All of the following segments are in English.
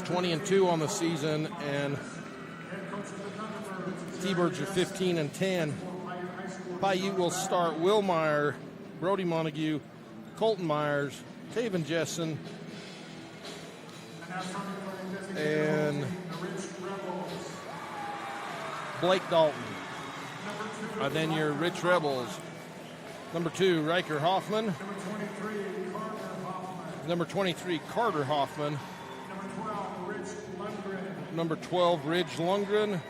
20-2 on the season, and T-Birds are 15-10. Piute will start Will Meyer, Brody Montague, Colton Myers, Taven Jessen, and Blake Dalton. And then your Rich Rebels. Number 2, Riker Hoffman. Number 23, Carter Hoffman. Number 12, Ridge Lundgren.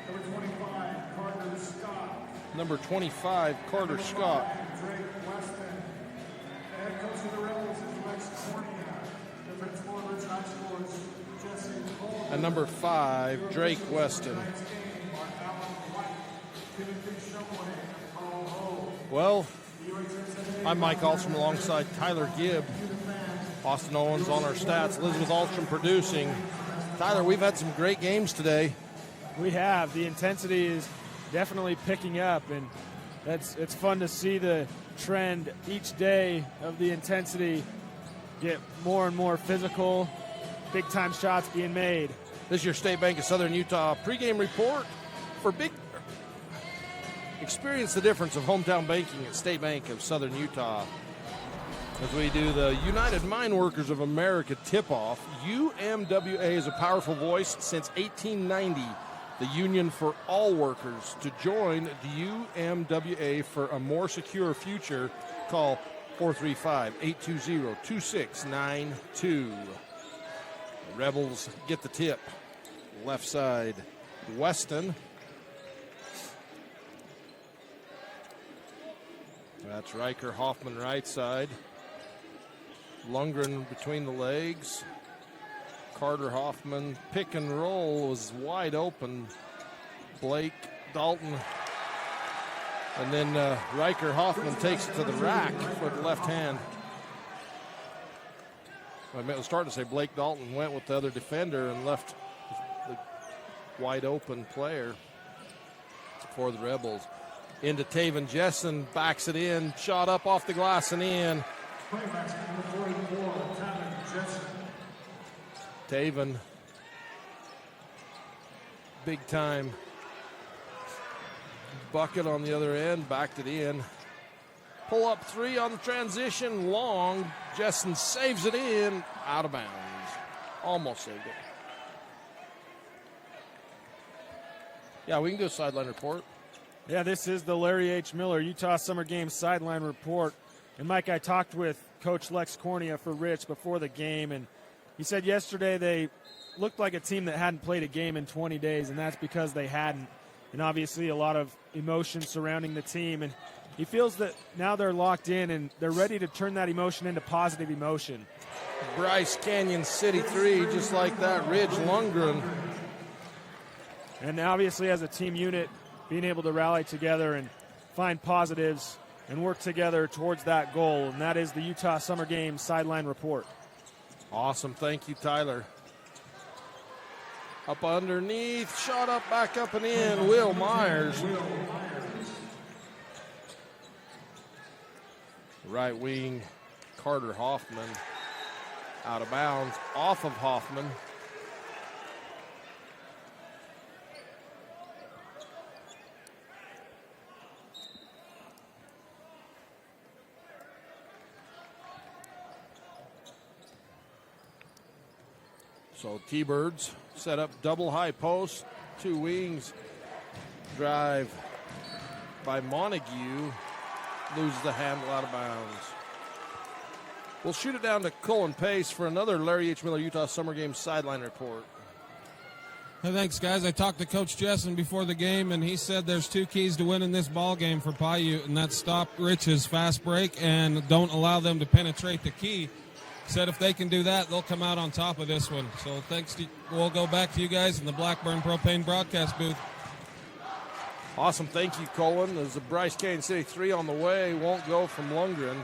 Number 25, Carter Scott. And number 5, Drake Weston. Well, I'm Mike Alstrom alongside Tyler Gibb. Austin Owens on our stats. Elizabeth Alstrom producing. Tyler, we've had some great games today. We have. The intensity is definitely picking up, and it's fun to see the trend each day of the intensity get more and more physical, big-time shots being made. This is your State Bank of Southern Utah pregame report for Big. Experience the difference of hometown banking at State Bank of Southern Utah. As we do the United Mine Workers of America tip-off, UMWA is a powerful voice since 1890, the union for all workers. To join the UMWA for a more secure future, call 435-820-2692. The Rebels get the tip. Left side, Weston. That's Riker Hoffman right side. Lundgren between the legs. Carter Hoffman. Pick and roll was wide open. Blake Dalton. And then Riker Hoffman takes it to the rack with the left hand. I was starting to say Blake Dalton went with the other defender and left the wide open player for the Rebels. Into Taven Jessen, backs it in, shot up off the glass and in. Taven, big time bucket on the other end, backed it in. Pull up 3 on the transition, long. Jessen saves it in, out of bounds. Almost saved it. Yeah, we can do a sideline report. Yeah, this is the Larry H. Miller Utah Summer Games sideline report. And, Mike, I talked with Coach Lex Cornea for Rich before the game, and he said yesterday they looked like a team that hadn't played a game in 20 days, and that's because they hadn't. And obviously a lot of emotion surrounding the team. And he feels that now they're locked in and they're ready to turn that emotion into positive emotion. Bryce Canyon City 3, just like that. Ridge Lundgren. And obviously as a team unit, being able to rally together and find positives and work together towards that goal, and that is the Utah Summer Games sideline report. Awesome. Thank you, Tyler. Up underneath, shot up, back up and in, Will Myers. Right wing, Carter Hoffman. Out of bounds, off of Hoffman. So T-Birds set up double high post, 2 wings, drive by Montague, loses the handle out of bounds. We'll shoot it down to Colin Pace for another Larry H. Miller Utah Summer Games sideline report. Hey, thanks, guys. I talked to Coach Jessen before the game, and he said there's 2 keys to winning this ball game for Piute, and that's stop Rich's fast break and don't allow them to penetrate the key. Said if they can do that, they'll come out on top of this one. So we'll go back to you guys in the Blackburn Propane broadcast booth. Awesome. Thank you, Colin. There's a Bryce Canyon City 3 on the way. Won't go from Lundgren.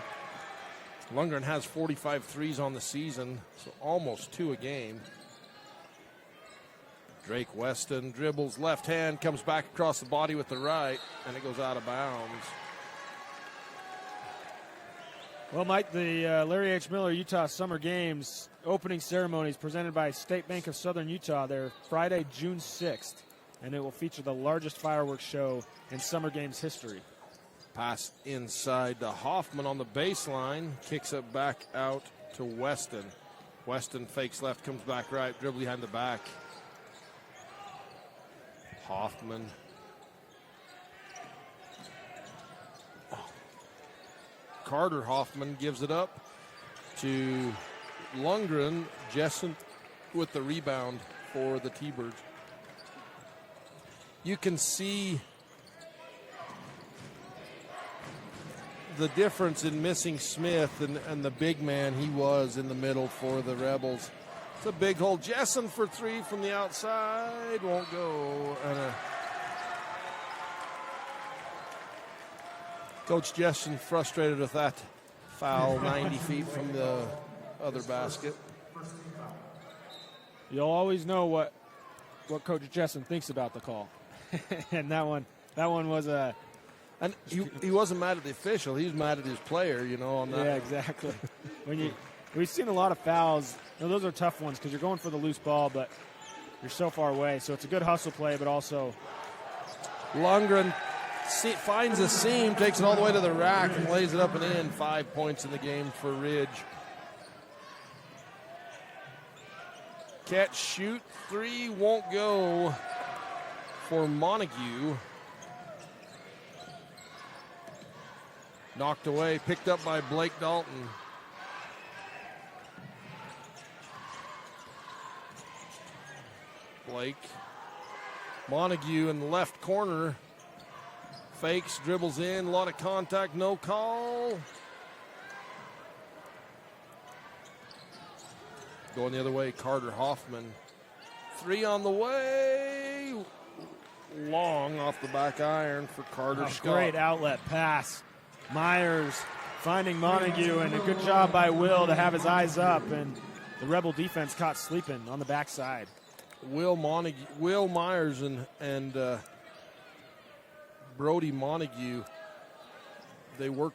Lundgren has 45 threes on the season, so almost 2 a game. Drake Weston dribbles left hand, comes back across the body with the right, and it goes out of bounds. Well, Mike, the Larry H. Miller Utah Summer Games opening ceremonies presented by State Bank of Southern Utah. They're Friday, June 6th, and it will feature the largest fireworks show in Summer Games history. Pass inside to Hoffman on the baseline, kicks it back out to Weston. Weston fakes left, comes back right, dribble behind the back. Hoffman. Carter Hoffman gives it up to Lundgren. Jessen with the rebound for the T-Birds. You can see the difference in missing Smith and the big man he was in the middle for the Rebels. It's a big hole. Jessen for three from the outside. Won't go. And Coach Jessen frustrated with that foul 90 feet from the other basket. You'll always know what Coach Jessen thinks about the call. And that one was a... And he wasn't mad at the official. He was mad at his player, on that. Yeah, exactly. We've seen a lot of fouls. Those are tough ones because you're going for the loose ball, but you're so far away. So it's a good hustle play, but also... Lundgren finds a seam, takes it all the way to the rack, and lays it up and in. 5 points in the game for Ridge. Catch, shoot, three, won't go for Montague. Knocked away, picked up by Blake Dalton. Blake. Montague in the left corner. Fakes, dribbles in, a lot of contact, no call. Going the other way, Carter Hoffman. Three on the way. Long off the back iron for Carter Scott. Great outlet pass. Myers finding Montague, and a good job by Will to have his eyes up, and the Rebel defense caught sleeping on the backside. Will Myers and Brody Montague, they work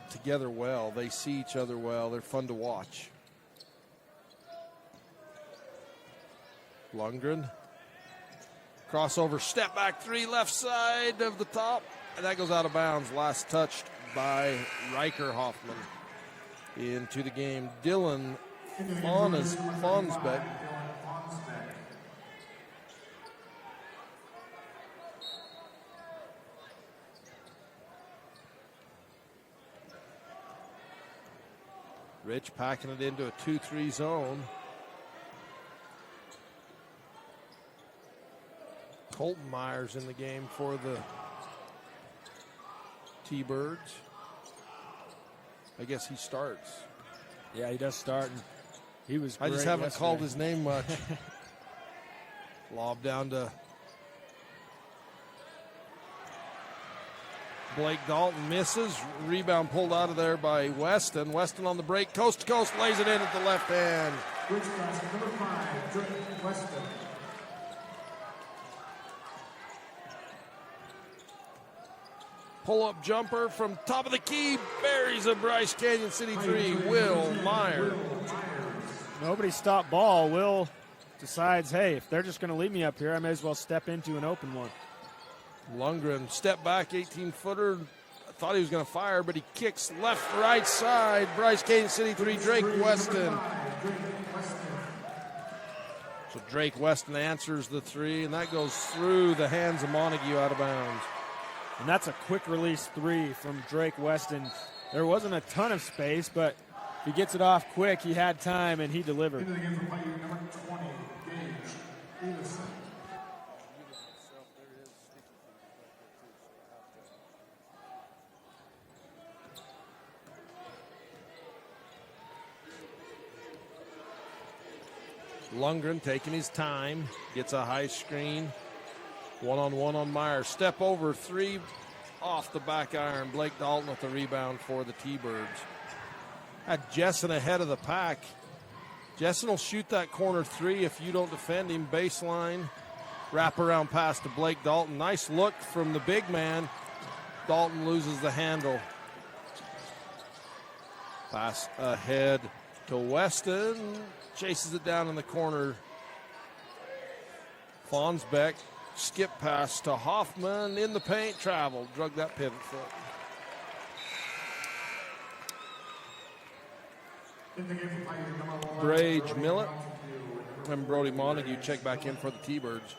together well. They see each other well. They're fun to watch. Lundgren. Crossover, step back three, left side of the top. And that goes out of bounds. Last touched by Riker Hoffman into the game. Dylan Fonsbeck. Rich packing it into a 2-3 zone. Colton Myers in the game for the T-Birds. I guess he starts. Yeah, he does start. And he was great I just haven't yesterday. called his name much. Lob down to Blake Dalton, misses. Rebound pulled out of there by Weston. Weston on the break, coast to coast, lays it in at the left hand. Which class, number 5, Drake Weston. Pull-up jumper from top of the key, buries a Bryce Canyon City 3, Will Myers. Nobody stopped ball. Will decides, hey, if they're just going to leave me up here, I may as well step into an open one. Lundgren, step back, 18-footer. I thought he was going to fire, but he kicks left, right side. Bryce Canyon City 3, Drake Weston. So Drake Weston answers the three, and that goes through the hands of Montague out of bounds. And that's a quick release three from Drake Weston. There wasn't a ton of space, but if he gets it off quick, he had time, and he delivered. Into the game for Piute, number 20, Gage Davison. Lundgren taking his time, gets a high screen. One-on-one on Myers. Step over three off the back iron. Blake Dalton with the rebound for the T-Birds. Had Jessen ahead of the pack. Jessen will shoot that corner three if you don't defend him. Baseline. Wraparound pass to Blake Dalton. Nice look from the big man. Dalton loses the handle. Pass ahead to Weston. Chases it down in the corner. Fonsbeck, skip pass to Hoffman in the paint, traveled, drug that pivot foot. Brage Millett and Brody Montague check back in for the T-Birds.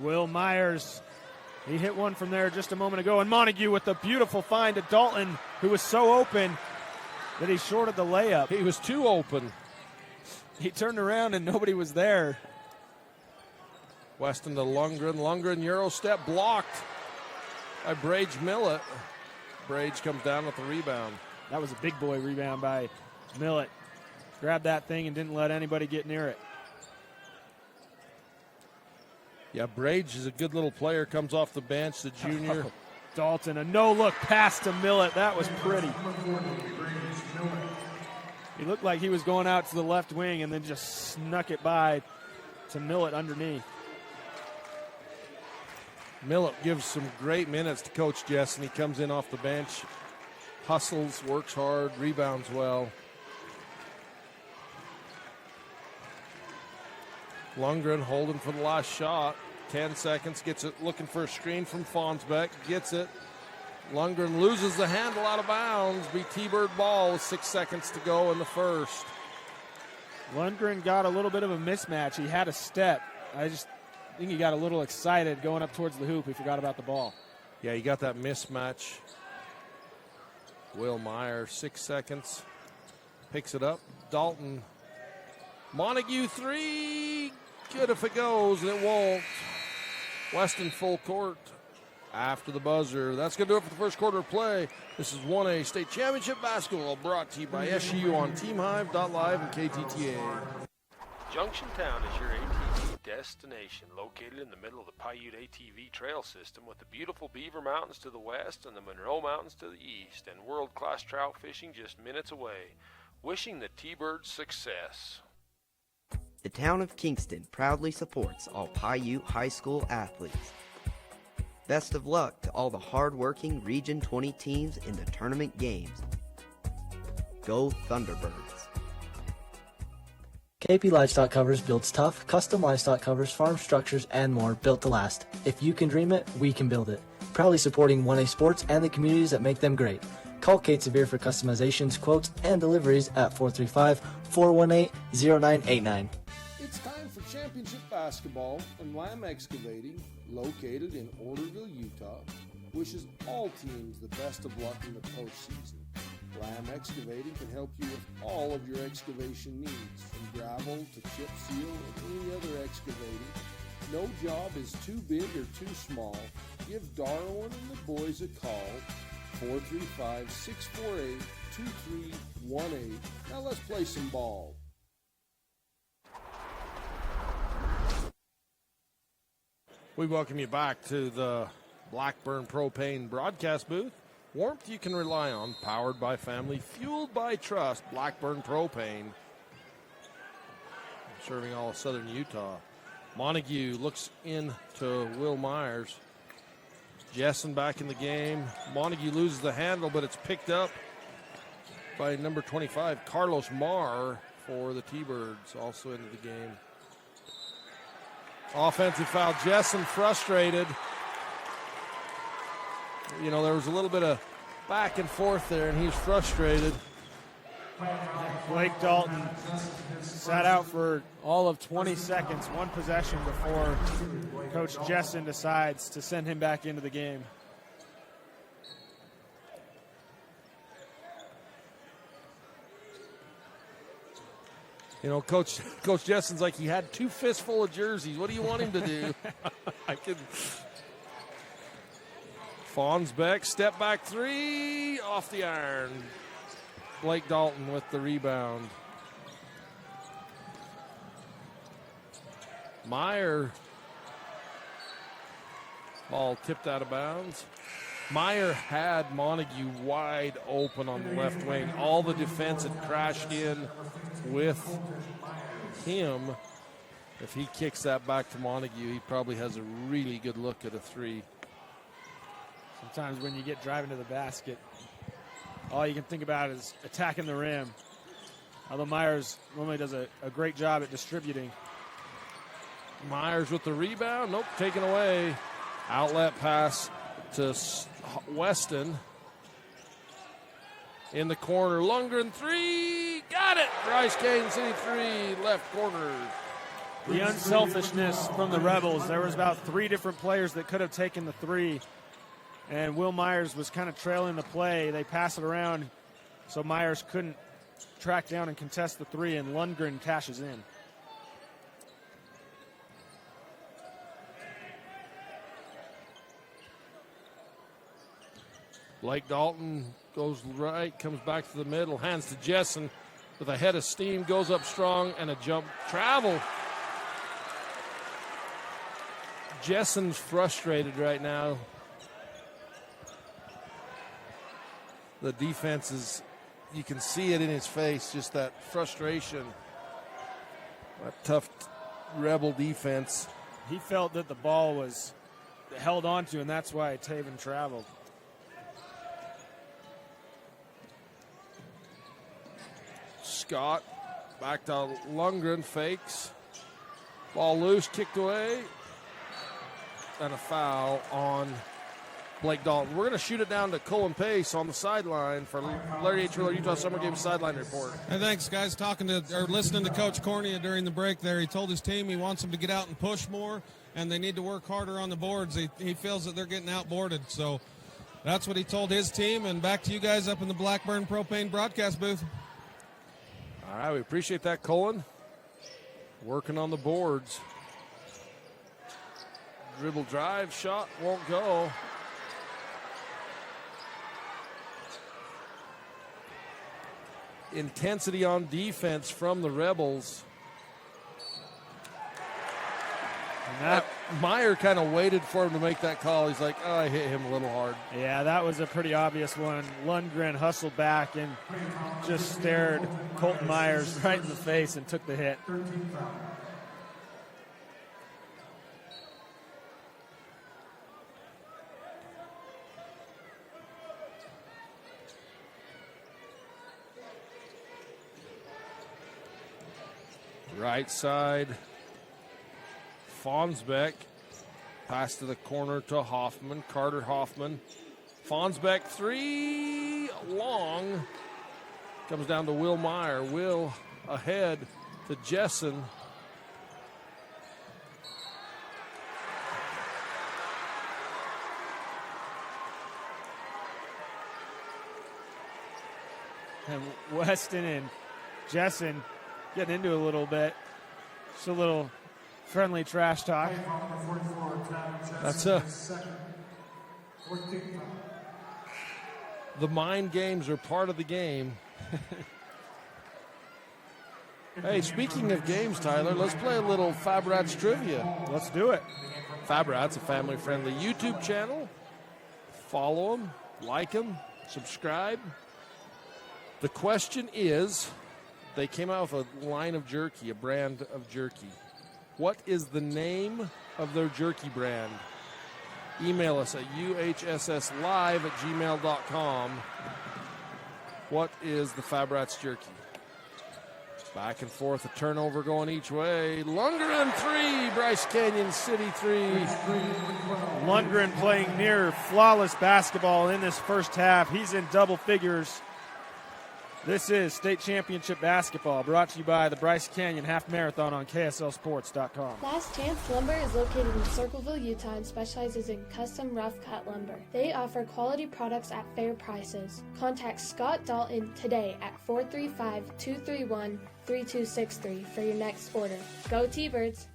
Will Myers, he hit one from there just a moment ago, and Montague with the beautiful find to Dalton, who was so open that he shorted the layup. He was too open. He turned around and nobody was there. Weston to Lundgren. Lundgren Euro step blocked by Brage Millett. Brage comes down with the rebound. That was a big boy rebound by Millett. Grabbed that thing and didn't let anybody get near it. Yeah, Brage is a good little player. Comes off the bench, the junior. Dalton, a no-look pass to Millett. That was pretty. He looked like he was going out to the left wing and then just snuck it by to Millett underneath. Millett gives some great minutes to Coach Jessen. He comes in off the bench, hustles, works hard, rebounds well. Lundgren holding for the last shot. 10 seconds, gets it, looking for a screen from Fonsbeck, gets it. Lundgren loses the handle out of bounds. Be T-Bird ball with 6 seconds to go in the first. Lundgren got a little bit of a mismatch. He had a step. I just think he got a little excited going up towards the hoop. He forgot about the ball. Yeah, he got that mismatch. Will Meyer, 6 seconds. Picks it up. Dalton. Montague three. Good if it goes, and it won't. Weston full court after the buzzer. That's going to do it for the first quarter of play. This is 1A State Championship Basketball brought to you by SU on TeamHive.live and KTTA. Junctiontown is your ATV destination, located in the middle of the Piute ATV trail system with the beautiful Beaver Mountains to the west and the Monroe Mountains to the east, and world-class trout fishing just minutes away. Wishing the T-Birds success. The town of Kingston proudly supports all Piute High School athletes. Best of luck to all the hard-working Region 20 teams in the tournament games. Go Thunderbirds. KP Livestock Covers builds tough, custom livestock covers, farm structures, and more built to last. If you can dream it, we can build it. Proudly supporting 1A sports and the communities that make them great. Call Kate Severe for customizations, quotes, and deliveries at 435-418-0989. It's time for championship basketball, and Lamb Excavating, located in Orderville, Utah, wishes all teams the best of luck in the postseason. Lamb Excavating can help you with all of your excavation needs, from gravel to chip seal and any other excavating. No job is too big or too small. Give Darwin and the boys a call, 435-648-2318. Now let's play some ball. We welcome you back to the Blackburn Propane broadcast booth. Warmth you can rely on, powered by family, fueled by trust. Blackburn Propane, serving all of southern Utah. Montague looks into Will Myers. Jessen back in the game. Montague loses the handle, but it's picked up by number 25, Carlos Marr, for the T-Birds, also into the game. Offensive foul. Jessen frustrated. You know, there was a little bit of back and forth there, and he's frustrated. Blake Dalton sat out for all of 20 seconds, one possession before Coach Jessen decides to send him back into the game. You know, Coach Jessen's like, he had two fistful of jerseys. What do you want him to do? I can. Fonsbeck, step back three, off the iron. Blake Dalton with the rebound. Meyer. Ball tipped out of bounds. Meyer had Montague wide open on the left wing. All the defense had crashed in with him. If he kicks that back to Montague, he probably has a really good look at a three. Sometimes when you get driving to the basket, all you can think about is attacking the rim. Although Myers normally does a great job at distributing. Myers with the rebound. Nope, taken away. Outlet pass to Weston. In the corner, Lundgren three. Got it! Bryce Canyon City three, left corner. The unselfishness from the Rebels. There was about 3 different players that could have taken the three. And Will Myers was kind of trailing the play. They pass it around so Myers couldn't track down and contest the three, and Lundgren cashes in. Blake Dalton goes right, comes back to the middle, hands to Jessen with a head of steam, goes up strong, and a jump travel. Jessen's frustrated right now. The defense is, you can see it in his face, just that frustration. That tough Rebel defense. He felt that the ball was held onto, and that's why Taven traveled. Scott back to Lundgren, fakes. Ball loose, kicked away. And a foul on Blake Dalton. We're going to shoot it down to Cullen Pace on the sideline for Larry H. Miller, Utah Summer Games sideline report. Hey, thanks, guys. Listening to Coach Cornea during the break there, he told his team he wants them to get out and push more, and they need to work harder on the boards. He feels that they're getting outboarded, so that's what he told his team. And back to you guys up in the Blackburn Propane broadcast booth. All right, we appreciate that, Cullen. Working on the boards. Dribble drive, shot won't go. Intensity on defense from the Rebels. Meyer kind of waited for him to make that call. He's like, oh, I hit him a little hard. Yeah, that was a pretty obvious one. Lundgren hustled back and just stared Colton Myers right in the face and took the hit. Right side, Fonsbeck. Pass to the corner to Hoffman, Carter Hoffman. Fonsbeck three, long. Comes down to Will Meyer. Will ahead to Jessen. And Weston and Jessen getting into a little bit. Just a little friendly trash talk. That's the mind games are part of the game. Hey, speaking of games, Tyler, let's play a little Fab Rats trivia. Let's do it. Fab Rats, a family-friendly YouTube channel. Follow them, like them, subscribe. The question is, they came out with a line of jerky, a brand of jerky. What is the name of their jerky brand? Email us at uhsslive@gmail.com. What is the Fab Rats jerky? Back and forth, a turnover going each way. Lundgren three, Bryce Canyon City three. Lundgren playing near flawless basketball in this first half. He's in double figures. This is state championship basketball, brought to you by the Bryce Canyon Half Marathon on KSLSports.com. Last Chance Lumber is located in Circleville, Utah, and specializes in custom rough-cut lumber. They offer quality products at fair prices. Contact Scott Dalton today at 435-231-3263 for your next order. Go T-Birds!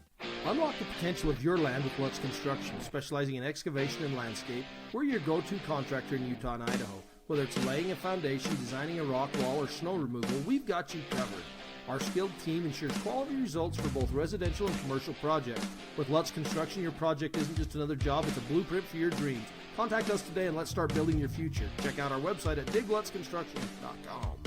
Unlock the potential of your land with Lutz Construction, specializing in excavation and landscape. We're your go-to contractor in Utah and Idaho. Whether it's laying a foundation, designing a rock wall, or snow removal, we've got you covered. Our skilled team ensures quality results for both residential and commercial projects. With Lutz Construction, your project isn't just another job, it's a blueprint for your dreams. Contact us today and let's start building your future. Check out our website at diglutzconstruction.com.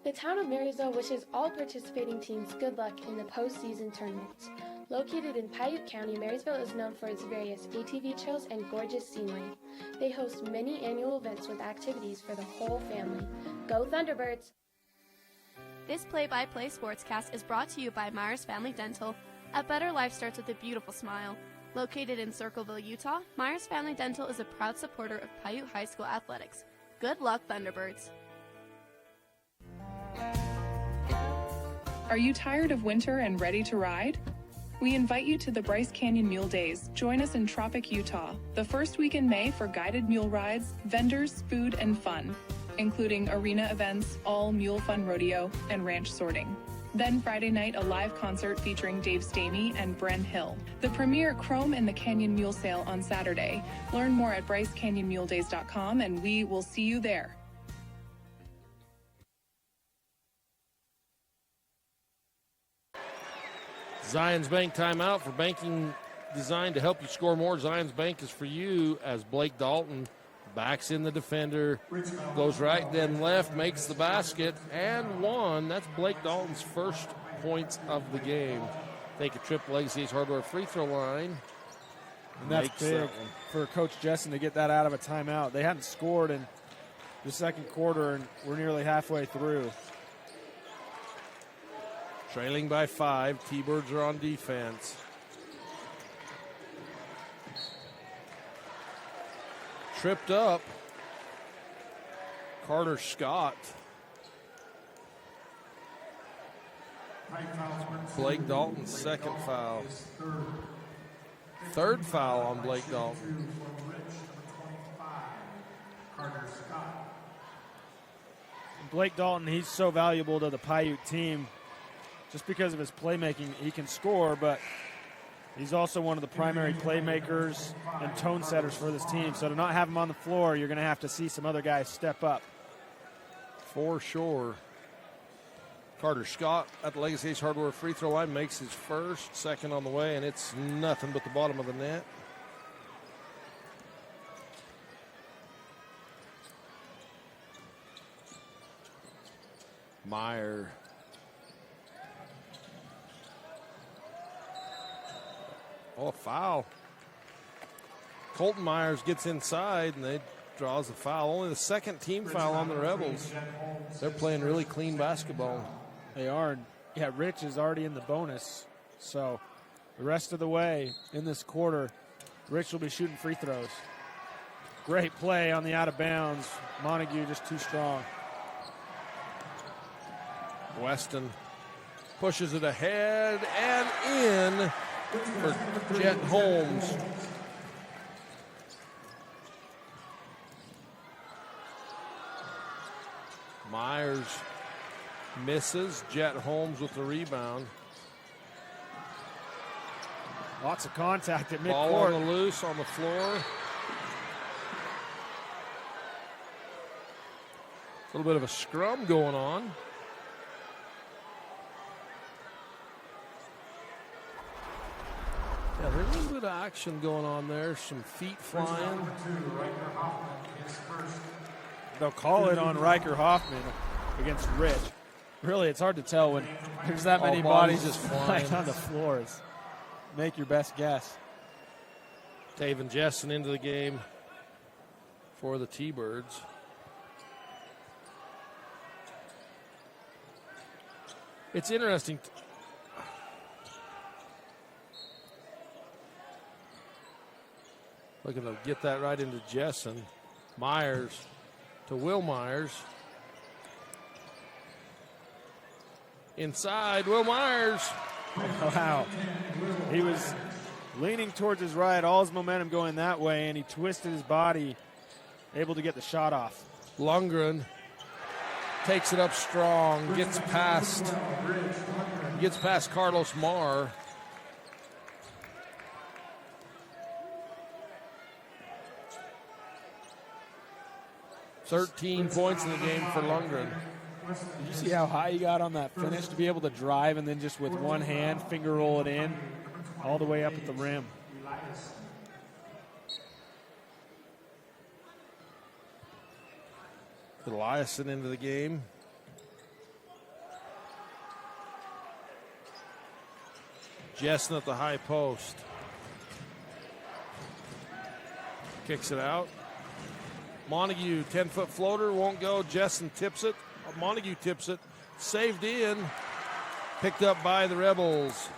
The town of Marysville wishes all participating teams good luck in the postseason tournaments. Located in Piute County, Marysville is known for its various ATV trails and gorgeous scenery. They host many annual events with activities for the whole family. Go Thunderbirds! This play-by-play sportscast is brought to you by Myers Family Dental. A better life starts with a beautiful smile. Located in Circleville, Utah, Myers Family Dental is a proud supporter of Piute High School athletics. Good luck, Thunderbirds! Are you tired of winter and ready to ride? We invite you to the Bryce Canyon Mule Days. Join us in Tropic, Utah, the first week in May for guided mule rides, vendors, food, and fun, including arena events, all mule fun rodeo, and ranch sorting. Then Friday night, a live concert featuring Dave Stamey and Bren Hill. The premier Chrome and the Canyon Mule Sale on Saturday. Learn more at BryceCanyonMuleDays.com, and we will see you there. Zions Bank timeout for banking designed to help you score more. Zions Bank is for you as Blake Dalton backs in the defender, goes right then left, makes the basket, and one. That's Blake Dalton's first points of the game. Take a trip to Legacy's Hardware free throw line. And that's big for Coach Jessen to get that out of a timeout. They hadn't scored in the second quarter, and we're nearly halfway through. Trailing by 5. T-Birds are on defense. Tripped up. Carter Scott. Blake Dalton's second foul. Third foul on Blake Dalton. Blake Dalton, he's so valuable to the Piute team just because of his playmaking. He can score, but he's also one of the primary playmakers and tone setters for this team. So to not have him on the floor, you're going to have to see some other guys step up. For sure. Carter Scott at the Legacy Ace Hardware free throw line makes his first, second on the way, and it's nothing but the bottom of the net. Meyer. Oh, a foul. Colton Myers gets inside, and they draws a foul. Only the second team foul on the Rebels. They're playing really clean basketball. They are. Yeah, Rich is already in the bonus. So the rest of the way in this quarter, Rich will be shooting free throws. Great play on the out of bounds. Montague just too strong. Weston pushes it ahead and in for Jet Holmes. Myers misses. Jet Holmes with the rebound. Lots of contact at midcourt. Ball on the loose on the floor. A little bit of a scrum going on. Yeah, there's a little bit of action going on there. Some feet flying. They'll call it on Riker Hoffman against Rich. Really, it's hard to tell when there's that many bodies just flying on the floors. Make your best guess. Taven Jessen into the game for the T-Birds. It's interesting. Looking to get that right into Jessen. Myers to Will Myers. Inside, Will Myers. Wow. He was leaning towards his right, all his momentum going that way, and he twisted his body, able to get the shot off. Lundgren takes it up strong, gets past Carlos Marr. $13 points in the game for Lundgren. Did you see how high he got on that finish to be able to drive and then just with one hand finger roll it in all the way up at the rim? Eliason into the game. Jessen at the high post. Kicks it out. Montague, 10-foot floater, won't go. Jessen tips it. Montague tips it. Saved in. Picked up by the Rebels.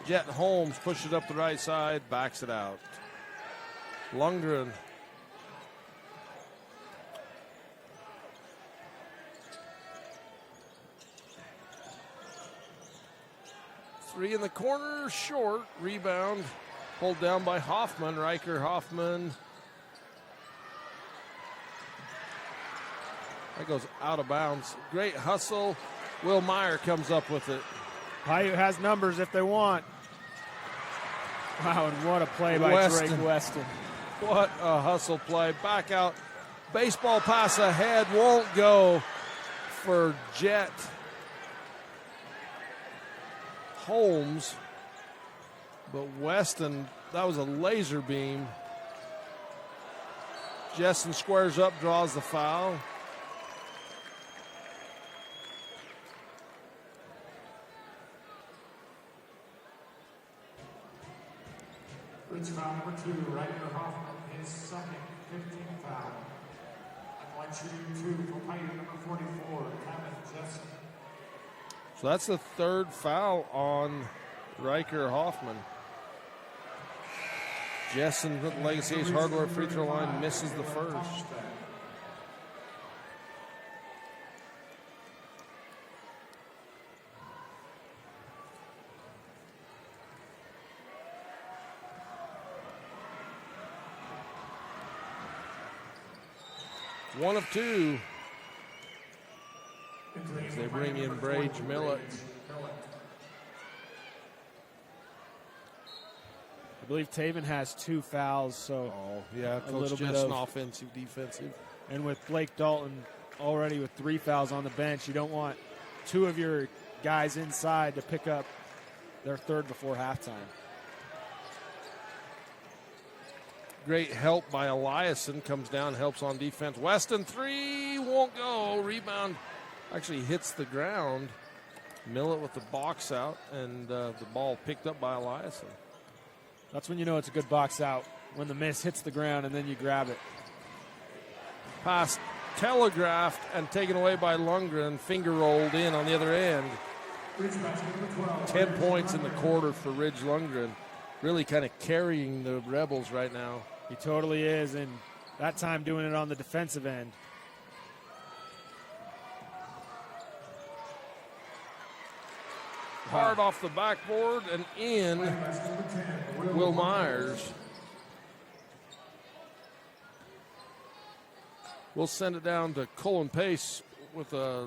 Jet Holmes pushes it up the right side, backs it out. Lundgren. Three in the corner, short. Rebound. Pulled down by Hoffman. Riker Hoffman. That goes out of bounds. Great hustle. Will Meyer comes up with it. Piute has numbers if they want. Wow, and what a play by Weston. Drake Weston. What a hustle play. Back out. Baseball pass ahead. Won't go for Jet Holmes. But Weston, that was a laser beam. Jessen squares up, draws the foul. It's foul number 2, Riker Hoffman, his second 15th foul. And line shooting 2 for Piute, number 44, Kevin Jessen. So that's the third foul on Riker Hoffman. Jessen at Legacy Ace Hardware free throw line, misses the first. One of two. As they bring in Brage Millett. I believe Taven has 2 fouls, so yeah, a Coach little bit Jessen of offensive, defensive. And with Blake Dalton already with 3 fouls on the bench, you don't want 2 of your guys inside to pick up their third before halftime. Great help by Eliason. Comes down, helps on defense. Weston, 3, won't go. Rebound actually hits the ground. Millett with the box out, and the ball picked up by Eliason. That's when you know it's a good box out, when the miss hits the ground and then you grab it. Pass telegraphed and taken away by Lundgren. Finger rolled in on the other end. 10 points in the quarter for Ridge Lundgren. Really kind of carrying the Rebels right now. He totally is, and that time doing it on the defensive end. Hard off the backboard and in. Will Myers. We'll send it down to Colin Pace with a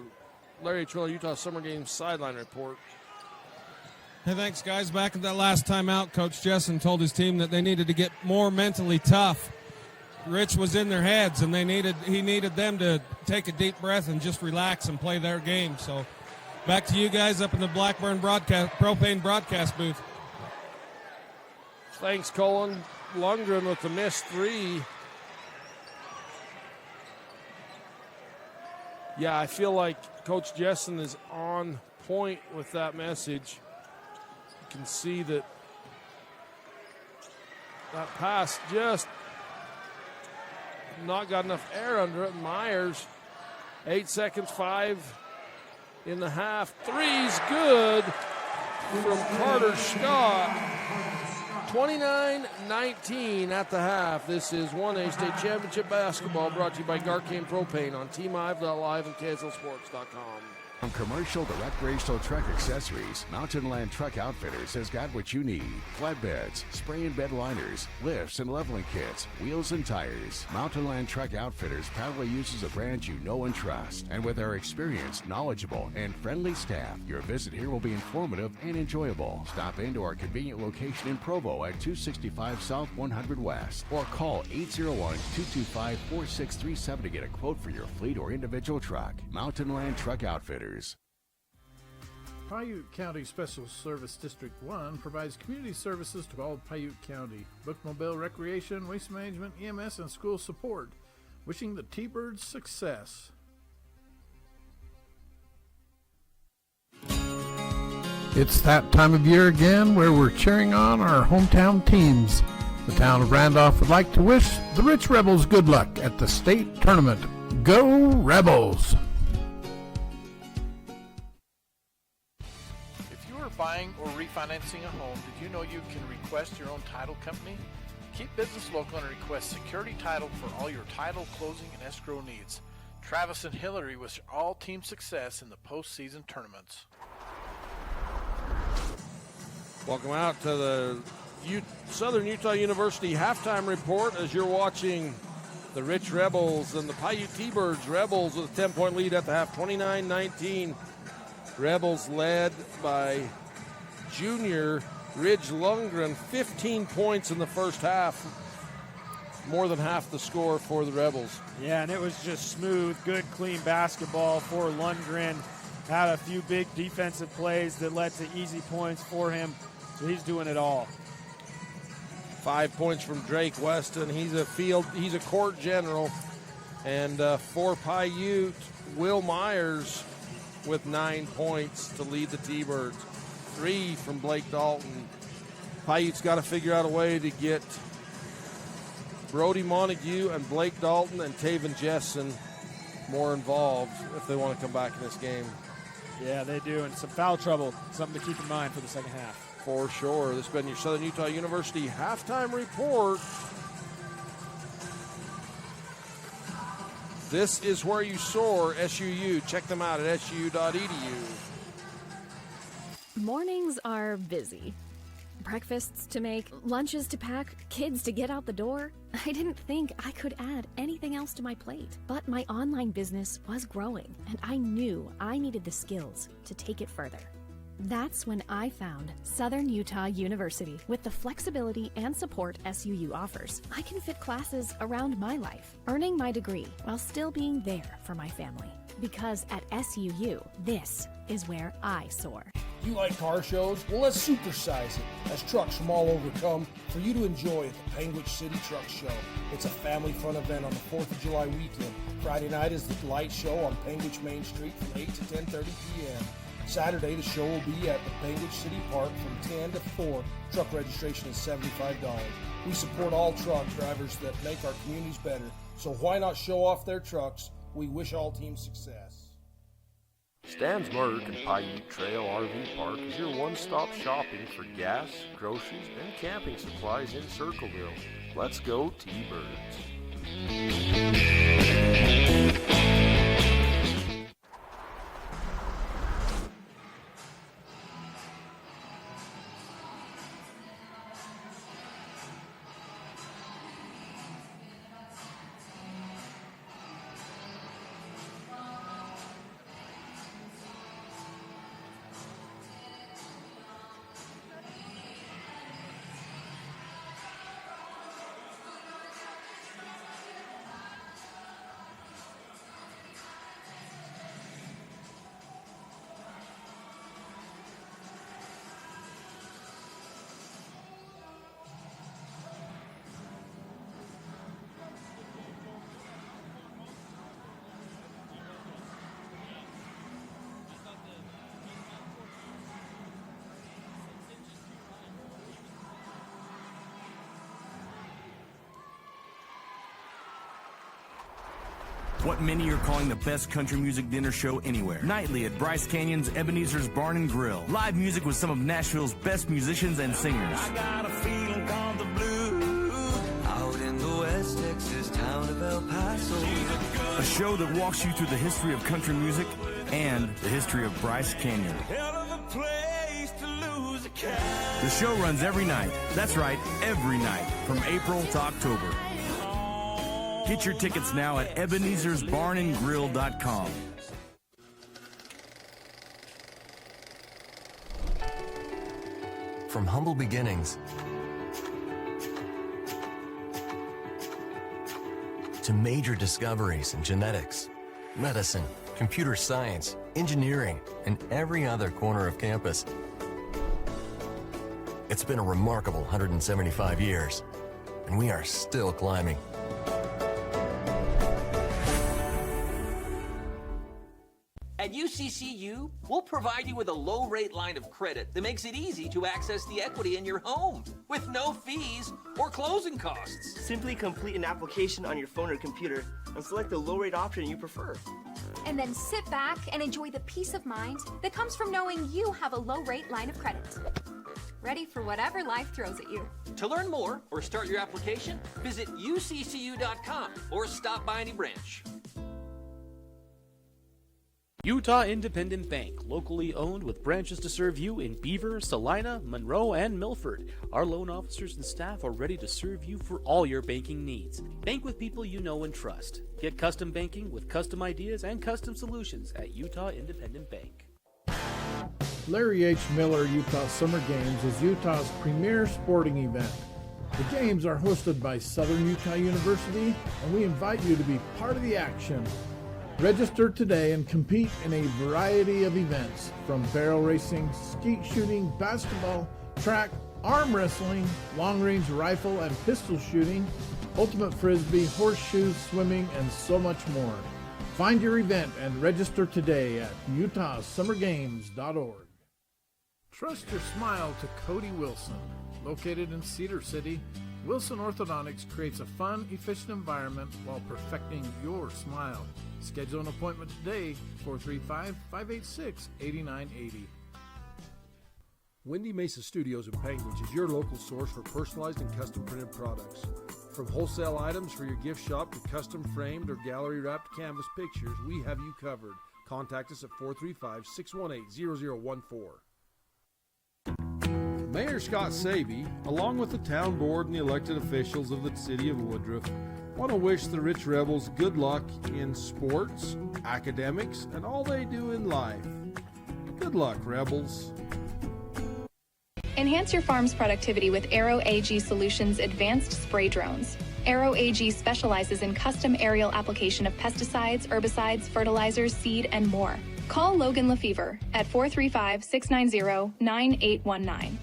Larry H. Miller Utah Summer Games sideline report. Hey, thanks, guys. Back at that last time out, Coach Jessen told his team that they needed to get more mentally tough. Rich was in their heads, and he needed them to take a deep breath and just relax and play their game. So back to you guys up in the Blackburn propane broadcast booth. Thanks, Colin. Lundgren with the missed 3. Yeah, I feel like Coach Jessen is on point with that message. You can see that pass just not got enough air under it. Myers, 8 seconds, 5 in the half. 3's good from Carter Scott. 29-19 at the half. This is 1A State Championship Basketball brought to you by Garcane Propane on TeamIve.live and KSLSports.com. From commercial to recreational truck accessories, Mountain Land Truck Outfitters has got what you need. Flatbeds, spray and bed liners, lifts and leveling kits, wheels and tires. Mountain Land Truck Outfitters proudly uses a brand you know and trust. And with our experienced, knowledgeable, and friendly staff, your visit here will be informative and enjoyable. Stop into our convenient location in Provo at 265 South 100 West or call 801-225-4637 to get a quote for your fleet or individual truck. Mountain Land Truck Outfitters. Piute County Special Service District 1 provides community services to all of Piute County. Bookmobile recreation, waste management, EMS, and school support. wishing the T-Birds success. It's that time of year again where we're cheering on our hometown teams. The town of Randolph would like to wish the Rich Rebels good luck at the state tournament. Go Rebels! If you are buying or refinancing a home, did you know you can request your own title company? Keep business local and request security title for all your title, closing, and escrow needs. Travis and Hillary wish all team success in the postseason tournaments. Welcome out to the Southern Utah University halftime report as you're watching the Rich Rebels and the Piute T-Birds. Rebels with a 10-point lead at the half, 29-19. Rebels led by junior Ridge Lundgren, 15 points in the first half. More than half the score for the Rebels. Yeah, and it was just smooth, good, clean basketball for Lundgren. Had a few big defensive plays that led to easy points for him. So he's doing it all. 5 points from Drake Weston. He's a court general. And for Piute, Will Myers with 9 points to lead the T-Birds. 3 from Blake Dalton. Piute's got to figure out a way to get Brody Montague and Blake Dalton and Taven Jessen more involved if they want to come back in this game. Yeah, they do. And some foul trouble, something to keep in mind for the second half. For sure. This has been your Southern Utah University halftime report. This is where you soar, SUU. Check them out at suu.edu. Mornings are busy. Breakfasts to make, lunches to pack, kids to get out the door. I didn't think I could add anything else to my plate. But my online business was growing, and I knew I needed the skills to take it further. That's when I found Southern Utah University. With the flexibility and support SUU offers, I can fit classes around my life, earning my degree while still being there for my family. Because at SUU, this is where I soar. You like car shows? Well, let's supersize it as trucks from all over come for you to enjoy at the Panguitch City Truck Show. It's a family fun event on the 4th of July weekend. Friday night is the light show on Panguitch Main Street from 8 to 10:30 p.m. Saturday, the show will be at the Panguitch City Park from 10 to 4. Truck registration is $75. We support all truck drivers that make our communities better, so why not show off their trucks? We wish all teams success. Stan's Mark and Piute Trail RV Park is your one-stop shopping for gas, groceries, and camping supplies in Circleville. Let's go T-Birds. What many are calling the best country music dinner show anywhere. Nightly at Bryce Canyon's Ebenezer's Barn and Grill. Live music with some of Nashville's best musicians and singers. I got a feeling called the blues. Out in the West Texas town of El Paso. A show that walks you through the history of country music and the history of Bryce Canyon. Hell of a place to lose a cat. The show runs every night. That's right, every night, from April to October. Get your tickets now at Ebenezer'sBarnandGrill.com. From humble beginnings to major discoveries in genetics, medicine, computer science, engineering, and every other corner of campus. It's been a remarkable 175 years, and we are still climbing. At UCCU, we'll provide you with a low-rate line of credit that makes it easy to access the equity in your home with no fees or closing costs. Simply complete an application on your phone or computer and select the low-rate option you prefer. And then sit back and enjoy the peace of mind that comes from knowing you have a low-rate line of credit. Ready for whatever life throws at you. To learn more or start your application, visit uccu.com or stop by any branch. Utah Independent Bank, locally owned with branches to serve you in Beaver, Salina, Monroe, and Milford. Our loan officers and staff are ready to serve you for all your banking needs. Bank with people you know and trust. Get custom banking with custom ideas and custom solutions at Utah Independent Bank. Larry H. Miller Utah Summer Games is Utah's premier sporting event. The games are hosted by Southern Utah University, and we invite you to be part of the action. Register today and compete in a variety of events, from barrel racing, skeet shooting, basketball, track, arm wrestling, long-range rifle and pistol shooting, ultimate frisbee, horseshoes, swimming, and so much more. Find your event and register today at utahsummergames.org. Trust your smile to Cody Wilson. Located in Cedar City, Wilson Orthodontics creates a fun, efficient environment while perfecting your smile. Schedule an appointment today, 435-586-8980. Windy Mesa Studios in Panguitch is your local source for personalized and custom printed products. From wholesale items for your gift shop to custom framed or gallery wrapped canvas pictures, we have you covered. Contact us at 435-618-0014. Mayor Scott Sabey, along with the town board and the elected officials of the city of Woodruff, want to wish the Rich Rebels good luck in sports, academics, and all they do in life. Good luck, Rebels. Enhance your farm's productivity with Aero AG Solutions advanced spray drones. Aero AG specializes in custom aerial application of pesticides, herbicides, fertilizers, seed, and more. Call Logan Lefevre at 435-690-9819.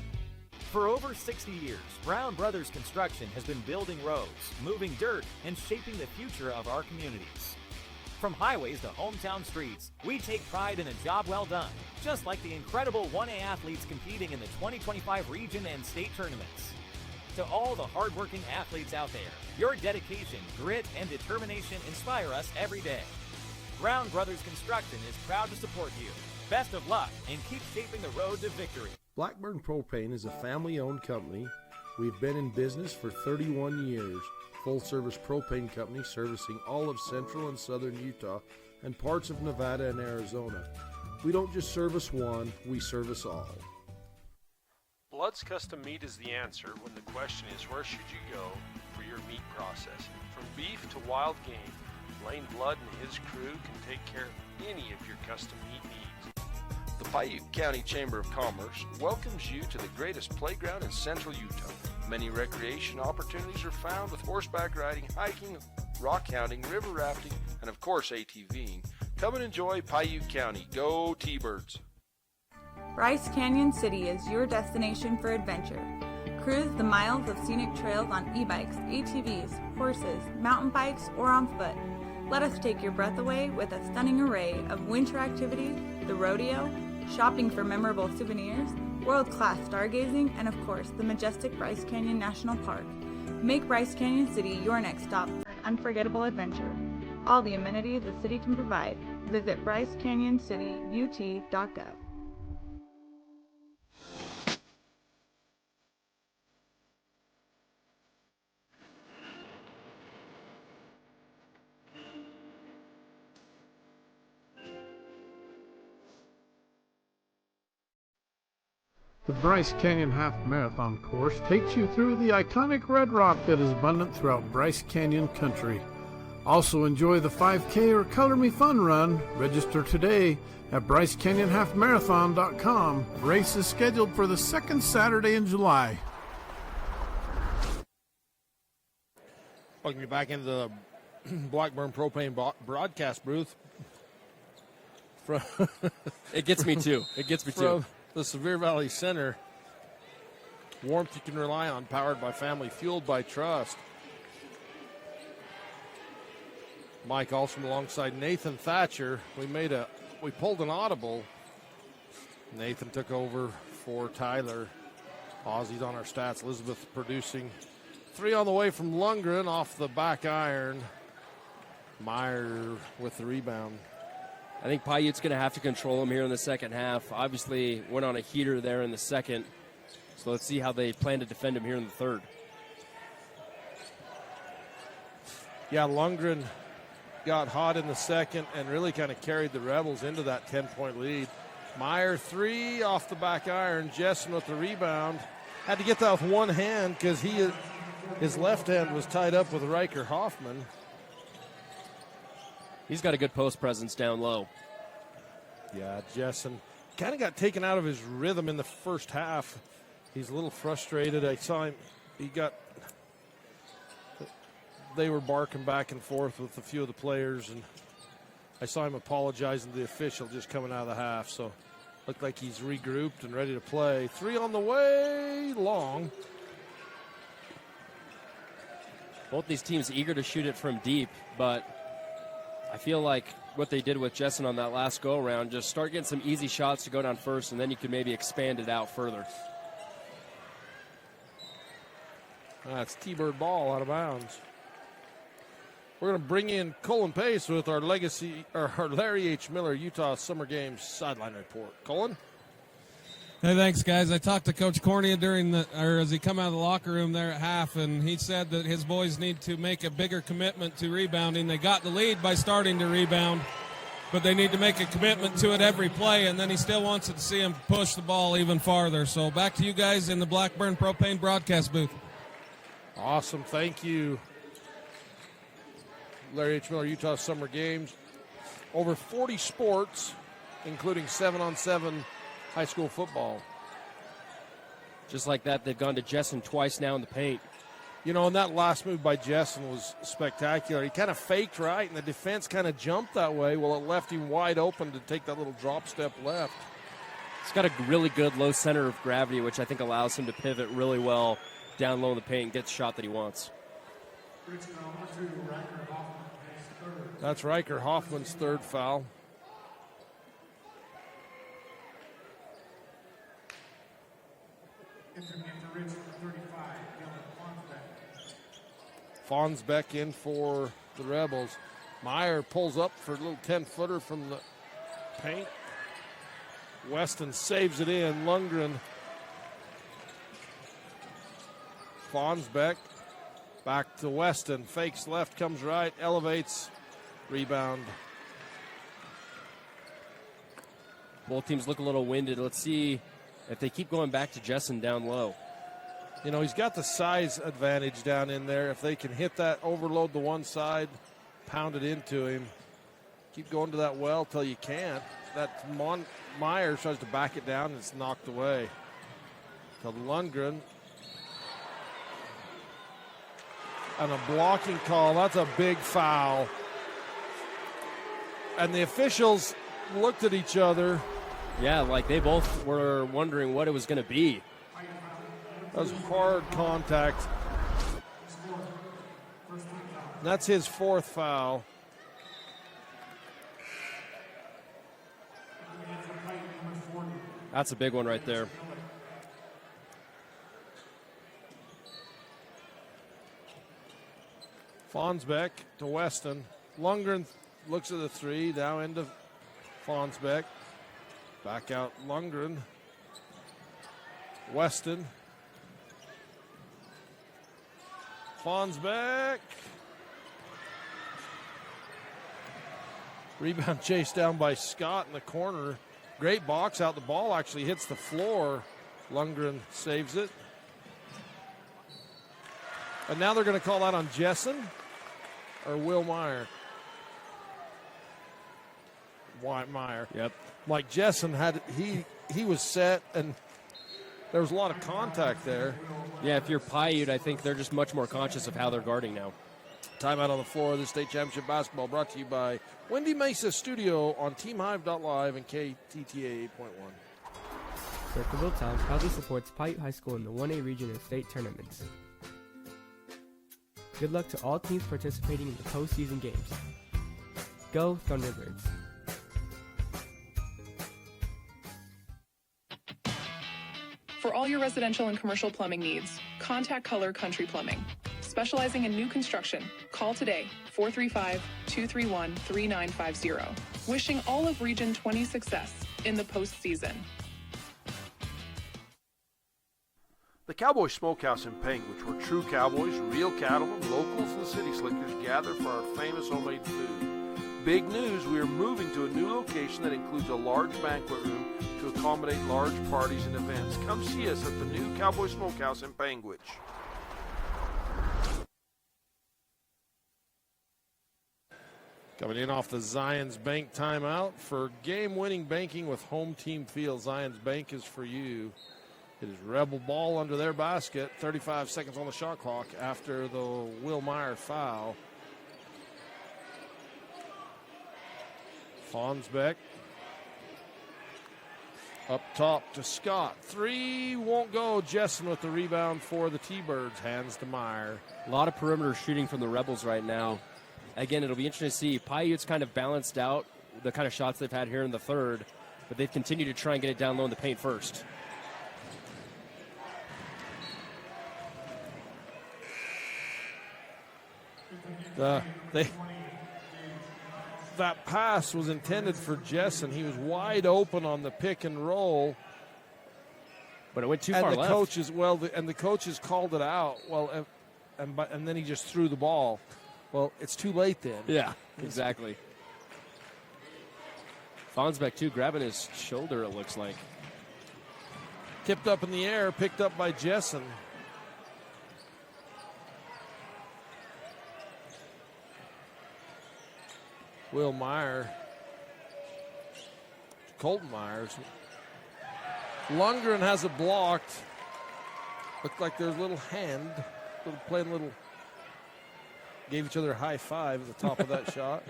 For over 60 years, Brown Brothers Construction has been building roads, moving dirt, and shaping the future of our communities. From highways to hometown streets, we take pride in a job well done, just like the incredible 1A athletes competing in the 2025 region and state tournaments. To all the hardworking athletes out there, your dedication, grit, and determination inspire us every day. Brown Brothers Construction is proud to support you. Best of luck, and keep shaping the road to victory. Blackburn Propane is a family-owned company. We've been in business for 31 years. Full-service propane company servicing all of central and southern Utah and parts of Nevada and Arizona. We don't just service one, we service all. Blood's Custom Meat is the answer when the question is where should you go for your meat processing. From beef to wild game, Lane Blood and his crew can take care of any of your custom meat needs. The Piute County Chamber of Commerce welcomes you to the greatest playground in central Utah. Many recreation opportunities are found with horseback riding, hiking, rock hounding, river rafting, and of course ATVing. Come and enjoy Piute County. Go T-Birds! Bryce Canyon City is your destination for adventure. Cruise the miles of scenic trails on e-bikes, ATVs, horses, mountain bikes, or on foot. Let us take your breath away with a stunning array of winter activities, the rodeo, shopping for memorable souvenirs, world-class stargazing, and of course, the majestic Bryce Canyon National Park. Make Bryce Canyon City your next stop for an unforgettable adventure. All the amenities the city can provide. Visit brycecanyoncityut.gov. The Bryce Canyon Half Marathon course takes you through the iconic red rock that is abundant throughout Bryce Canyon country. Also enjoy the 5K or Color Me Fun run. Register today at BryceCanyonHalfMarathon.com. Race is scheduled for the second Saturday in July. Welcome you back into the Blackburn Propane broadcast booth. It gets me too. It gets me too. The Sevier Valley Center. Warmth you can rely on, powered by family, fueled by trust. Mike Alstrom alongside Nathan Thatcher. We made a we pulled an audible. Nathan took over for Tyler. Aussie's on our stats. Elizabeth producing. 3 on the way from Lundgren off the back iron. Meyer with the rebound. I think Piute's going to have to control him here in the second half. Obviously went on a heater there in the second. So let's see how they plan to defend him here in the third. Yeah, Lundgren got hot in the second and really kind of carried the Rebels into that 10-point lead. Meyer 3 off the back iron. Jessen with the rebound. Had to get that with one hand because his left hand was tied up with Riker Hoffman. He's got a good post presence down low. Yeah, Jessen kind of got taken out of his rhythm in the first half. He's a little frustrated. I saw him. They were barking back and forth with a few of the players, and I saw him apologizing to the official just coming out of the half. So looked like he's regrouped and ready to play. 3 on the way, long. Both these teams eager to shoot it from deep, but I feel like what they did with Jessen on that last go-around, just start getting some easy shots to go down first, and then you can maybe expand it out further. That's T-Bird ball out of bounds. We're going to bring in Colin Pace with our Larry H. Miller Utah Summer Games sideline report. Colin? Hey, thanks, guys. I talked to Coach Cornea as he come out of the locker room there at half, and he said that his boys need to make a bigger commitment to rebounding. They got the lead by starting to rebound, but they need to make a commitment to it every play, and then he still wants to see them push the ball even farther. So back to you guys in the Blackburn Propane broadcast booth. Awesome. Thank you. Larry H. Miller Utah Summer Games. Over 40 sports, including 7-on-7 high school football. Just like that, they've gone to Jessen twice now in the paint. You know, and that last move by Jessen was spectacular. He kind of faked right, and the defense kind of jumped that way. Well, it left him wide open to take that little drop step left. He's got a really good low center of gravity, which I think allows him to pivot really well down low in the paint and get the shot that he wants. That's Riker Hoffman's third foul. Fonsbeck in for the Rebels. Meyer pulls up for a little 10-footer from the paint. Weston saves it in. Lundgren. Fonsbeck back to Weston. Fakes left, comes right, elevates. Rebound. Both teams look a little winded. Let's see if they keep going back to Jessen down low. You know, he's got the size advantage down in there. If they can hit that, overload the one side, pound it into him. Keep going to that well till you can't. That Meyer tries to back it down and it's knocked away. To Lundgren. And a blocking call. That's a big foul. And the officials looked at each other. Yeah, like they both were wondering what it was going to be. That was hard contact. That's his fourth foul. That's a big one right there. Fonsbeck to Weston. Lundgren looks at the three, now into Fonsbeck. Back out Lundgren. Weston. Fonsbeck. Rebound chased down by Scott in the corner. Great box out. The ball actually hits the floor. Lundgren saves it. And now they're going to call that on Jessen or Will Meyer. Meyer. Yep. Like Jessen had, he was set and there was a lot of contact there. Yeah, if you're Piute, I think they're just much more conscious of how they're guarding now. Timeout on the floor of the state championship basketball brought to you by Wendy Mesa Studio on TeamHive.live and KTTA 8.1. Circleville Town proudly supports Piute High School in the 1A region and state tournaments. Good luck to all teams participating in the postseason games. Go Thunderbirds. all your residential and commercial plumbing needs, contact Color Country Plumbing. Specializing in new construction, call today, 435-231-3950. Wishing all of Region 20 success in the postseason. The Cowboy Smokehouse in Panguitch, where true cowboys, real cattlemen, locals, and city slickers gather for our famous homemade food. Big news, we are moving to a new location that includes a large banquet room to accommodate large parties and events. Come see us at the new Cowboy Smokehouse in Panguitch. Coming in off the Zions Bank timeout for game-winning banking with home team field. Zions Bank is for you. It is Rebel ball under their basket. 35 seconds on the shot clock after the Will Meyer foul. Fonsbeck up top to Scott. Three won't go. Jessen with the rebound for the T-Birds. Hands to Meyer. A lot of perimeter shooting from the Rebels right now. Again, it'll be interesting to see. Piute's kind of balanced out the kind of shots they've had here in the third, but they've continued to try and get it down low in the paint first. That pass was intended for Jessen. He was wide open on the pick and roll, but it went too far left. The coaches called it out. Well, and then he just threw the ball. Well, it's too late then. Yeah, exactly. Fonsbeck too, grabbing his shoulder. It looks like tipped up in the air, picked up by Jessen. Will Meyer, Colton Myers. Lundgren has it blocked. Looked like there's a little hand, gave each other a high five at the top of that shot.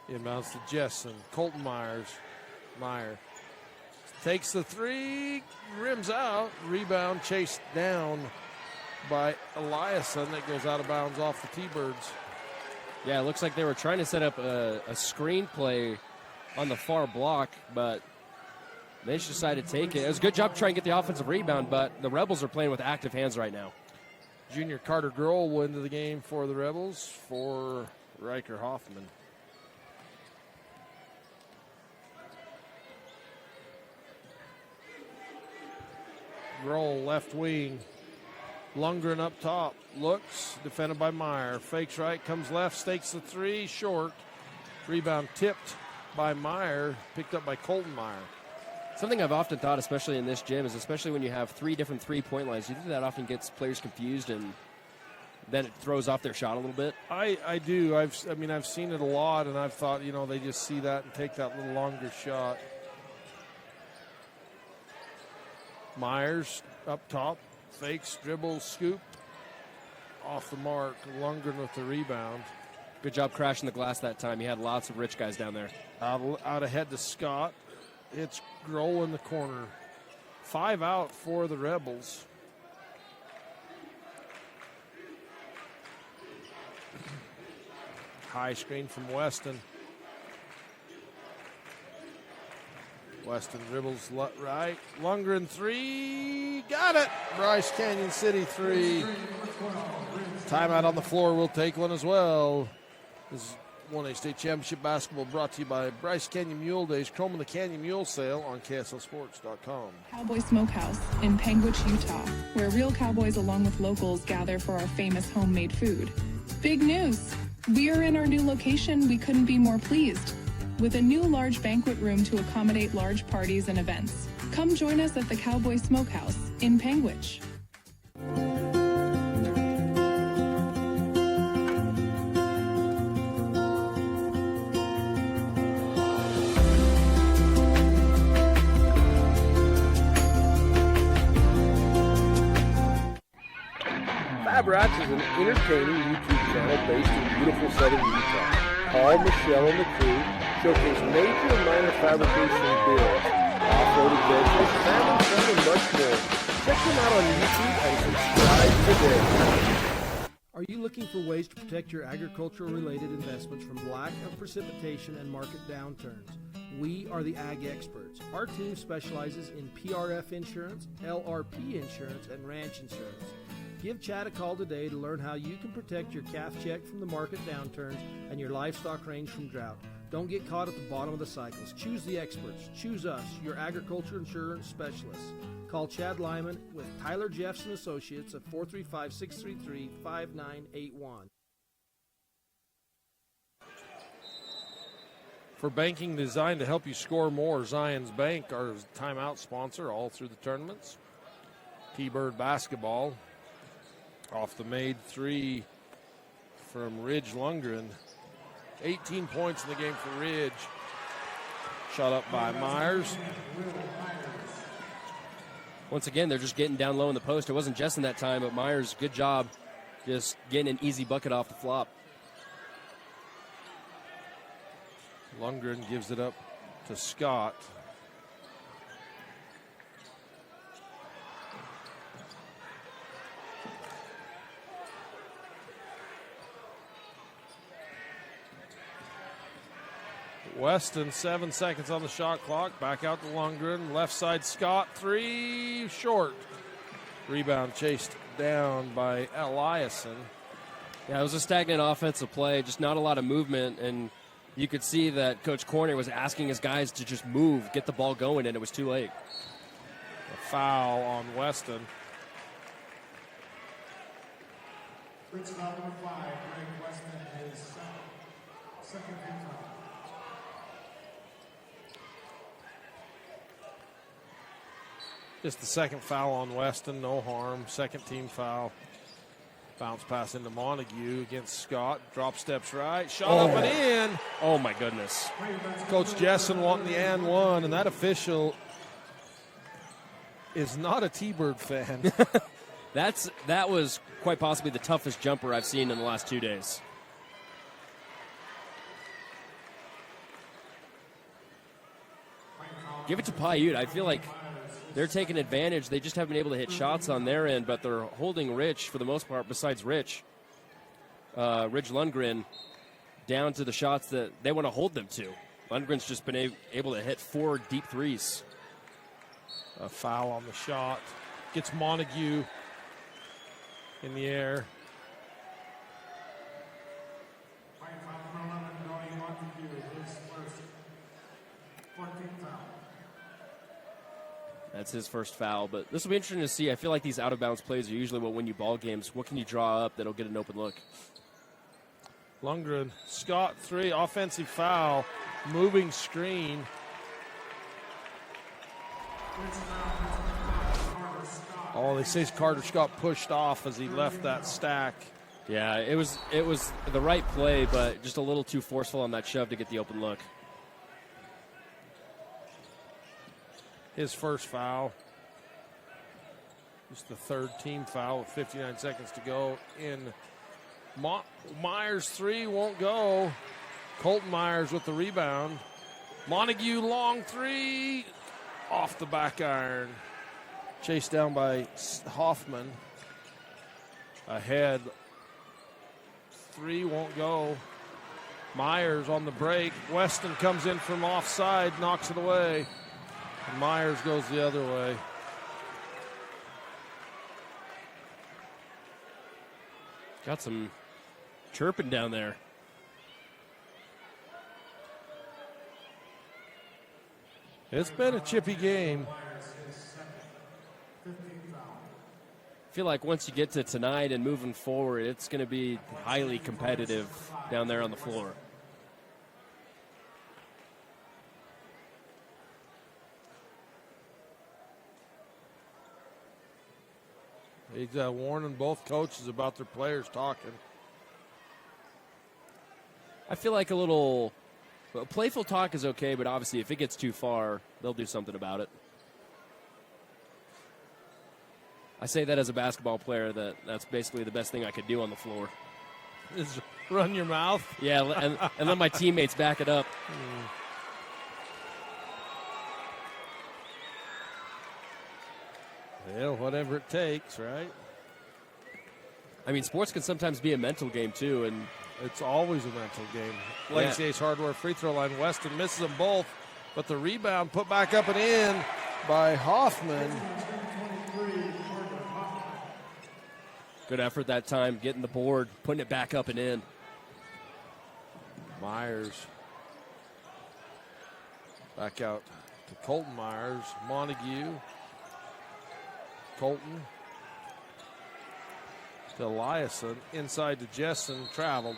Inbounds to Jessen. Colton Meyer takes the three, rims out, rebound chased down by Eliason. That goes out of bounds off the T-Birds. Yeah, it looks like they were trying to set up a screen play on the far block, but they just decided to take it. It was a good job trying to get the offensive rebound, but the Rebels are playing with active hands right now. Junior Carter Grohl will into the game for the Rebels for Riker Hoffman. Grohl left wing. Lundgren up top. Looks, defended by Meyer. Fakes right, comes left, stakes the three, short. Rebound tipped by Meyer, picked up by Colton Meyer. Something I've often thought, especially in this gym, is especially when you have three different three-point lines, you think that often gets players confused and then it throws off their shot a little bit? I do. I've seen it a lot, and I've thought, they just see that and take that little longer shot. Myers up top, fakes, dribbles, scoop, off the mark. Lundgren with the rebound. Good job crashing the glass that time. He had lots of rich guys down there. Out ahead to Scott. It's Grohl in the corner. 5 out for the Rebels. High screen from Weston. Weston dribbles right. Lundgren three. Got it. Bryce Canyon City three. Timeout on the floor. We'll take one as well. This is 1A State Championship basketball brought to you by Bryce Canyon Mule Days. Chrome and the Canyon Mule Sale on KSLSports.com. Cowboy Smokehouse in Panguitch, Utah, where real cowboys along with locals gather for our famous homemade food. Big news! We are in our new location. We couldn't be more pleased. With a new large banquet room to accommodate large parties and events. Come join us at the Cowboy Smokehouse in Panguitch. Fab Rats is an entertaining YouTube channel based in beautiful southern Utah. Paul, Michelle, and the crew showcase major and minor fabrication builds, off-road adventures, family fun, and much more. Check them out on YouTube and subscribe today. Are you looking looking for ways to protect your agricultural-related investments from lack of precipitation and market downturns? We are the Ag Experts. Our team specializes in PRF insurance, LRP insurance, and ranch insurance. Give Chad a call today to learn how you can protect your calf check from the market downturns and your livestock range from drought. Don't get caught at the bottom of the cycles. Choose the experts. Choose us, your agriculture insurance specialists. Call Chad Lyman with Tyler Jeffson Associates at 435-633-5981. For banking designed to help you score more, Zions Bank, our timeout sponsor all through the tournaments. T-Bird basketball off the made three from Ridge Lundgren. 18 points in the game for Ridge. Shot up by Myers. Once again, they're just getting down low in the post. It wasn't Jessen that time, but Myers, good job just getting an easy bucket off the flop. Lundgren gives it up to Scott. Weston, 7 seconds on the shot clock. Back out to Lundgren. Left side, Scott, three, short. Rebound chased down by Eliason. Yeah, it was a stagnant offensive play, just not a lot of movement, and you could see that Coach Corner was asking his guys to just move, get the ball going, and it was too late. A foul on Weston. Fritz foul number 5, Greg Weston, his second foul. Just the second foul on Weston, no harm. Second team foul. Bounce pass into Montague against Scott. Drop steps right. Shot up and in. Oh, my goodness. Coach Jessen wanting the and one, and that official is not a T-Bird fan. That was quite possibly the toughest jumper I've seen in the last 2 days. Give it to Piute. I feel like they're taking advantage. They just haven't been able to hit shots on their end, but they're holding Rich for the most part, besides Ridge Lundgren, down to the shots that they want to hold them to. Lundgren's just been able to hit 4 deep threes. A foul on the shot. Gets Montague in the air. That's his first foul, but this will be interesting to see. I feel like these out-of-bounds plays are usually what win you ball games. What can you draw up that'll get an open look? Lundgren, Scott, 3, offensive foul, moving screen. Oh, they say Carter Scott pushed off as he left that stack. Yeah, it was the right play, but just a little too forceful on that shove to get the open look. His first foul. Just the third team foul with 59 seconds to go in. Myers 3 won't go. Colton Myers with the rebound. Montague long 3 off the back iron. Chased down by Hoffman. Ahead. 3 won't go. Myers on the break. Weston comes in from offside, knocks it away. And Myers goes the other way. Got some chirping down there. It's been a chippy game. I feel like once you get to tonight and moving forward, it's going to be highly competitive down there on the floor. He's warning both coaches about their players talking. I feel like a little playful talk is okay, but obviously if it gets too far, they'll do something about it. I say that as a basketball player, that's basically the best thing I could do on the floor. Is run your mouth? Yeah, and let my teammates back it up. Yeah, whatever it takes, right? I mean, sports can sometimes be a mental game, too, and it's always a mental game. Legacy Ace Hardware free throw line. Weston misses them both, but the rebound put back up and in by Hoffman. Good effort that time, getting the board, putting it back up and in. Myers back out to Colton Myers. Montague. Colton to Eliason. Inside to Jessen. Traveled.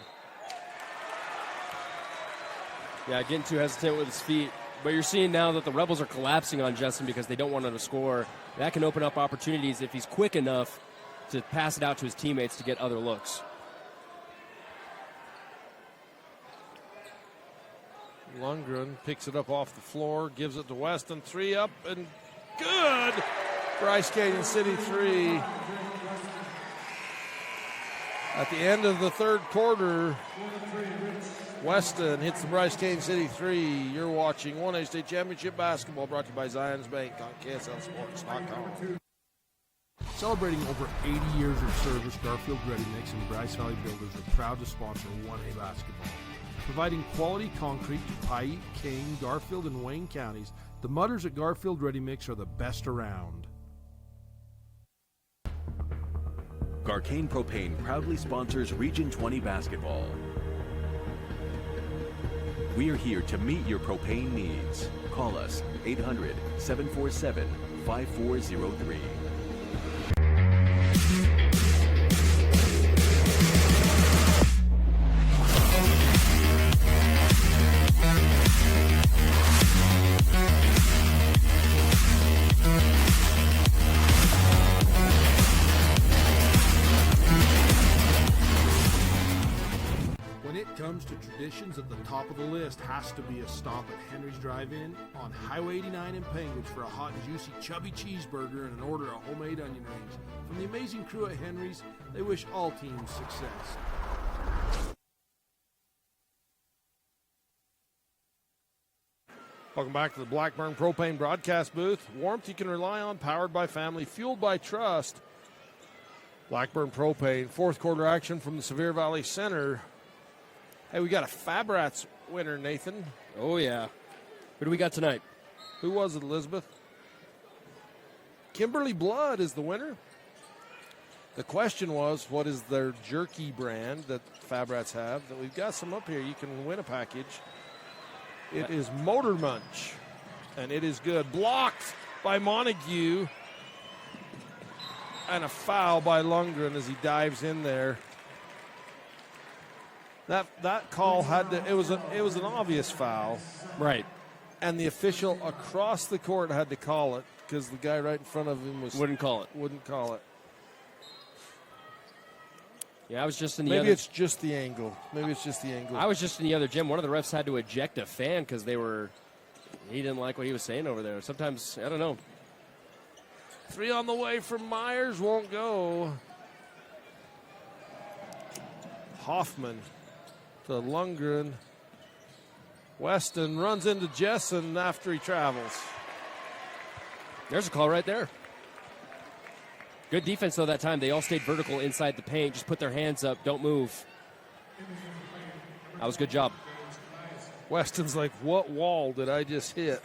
Yeah, getting too hesitant with his feet. But you're seeing now that the Rebels are collapsing on Jessen because they don't want him to score. That can open up opportunities if he's quick enough to pass it out to his teammates to get other looks. Lundgren picks it up off the floor, gives it to Weston. 3 up and good. Bryce Canyon City 3. At the end of the third quarter, Weston hits the Bryce Canyon City 3. You're watching 1A State Championship Basketball, brought to you by Zions Bank on KSLSports.com. Celebrating over 80 years of service, Garfield Ready Mix and Bryce Valley Builders are proud to sponsor 1A Basketball. Providing quality concrete to Piute, Kane, Garfield, and Wayne counties, the mudders at Garfield Ready Mix are the best around. Garcane Propane proudly sponsors Region 20 basketball. We are here to meet your propane needs. Call us 800-747-5403. Comes to traditions, at the top of the list has to be a stop at Henry's Drive-In on Highway 89 in Penguich for a hot, juicy, chubby cheeseburger and an order of homemade onion rings. From the amazing crew at Henry's, they wish all teams success. Welcome back to the Blackburn Propane broadcast booth. Warmth you can rely on, powered by family, fueled by trust. Blackburn Propane, fourth quarter action from the Sevier Valley Center. Hey, we got a Fabrats winner, Nathan. Oh, yeah. Who do we got tonight? Who was it, Elizabeth? Kimberly Blood is the winner. The question was, what is their jerky brand that Fabrats have? That we've got some up here. You can win a package. It is Motor Munch, and it is good. Blocked by Montague, and a foul by Lundgren as he dives in there. That call had to. It was an obvious foul, right? And the official across the court had to call it because the guy right in front of him wouldn't call it. Yeah, I was just in the Maybe other. it's just the angle. I was just in the other gym. One of the refs had to eject a fan because he didn't like what he was saying over there. Sometimes, I don't know. 3 on the way from Myers, won't go. Hoffman to Lundgren. Weston runs into Jessen after he travels. There's a call right there. Good defense, though, that time. They all stayed vertical inside the paint. Just put their hands up. Don't move. That was a good job. Weston's like, what wall did I just hit?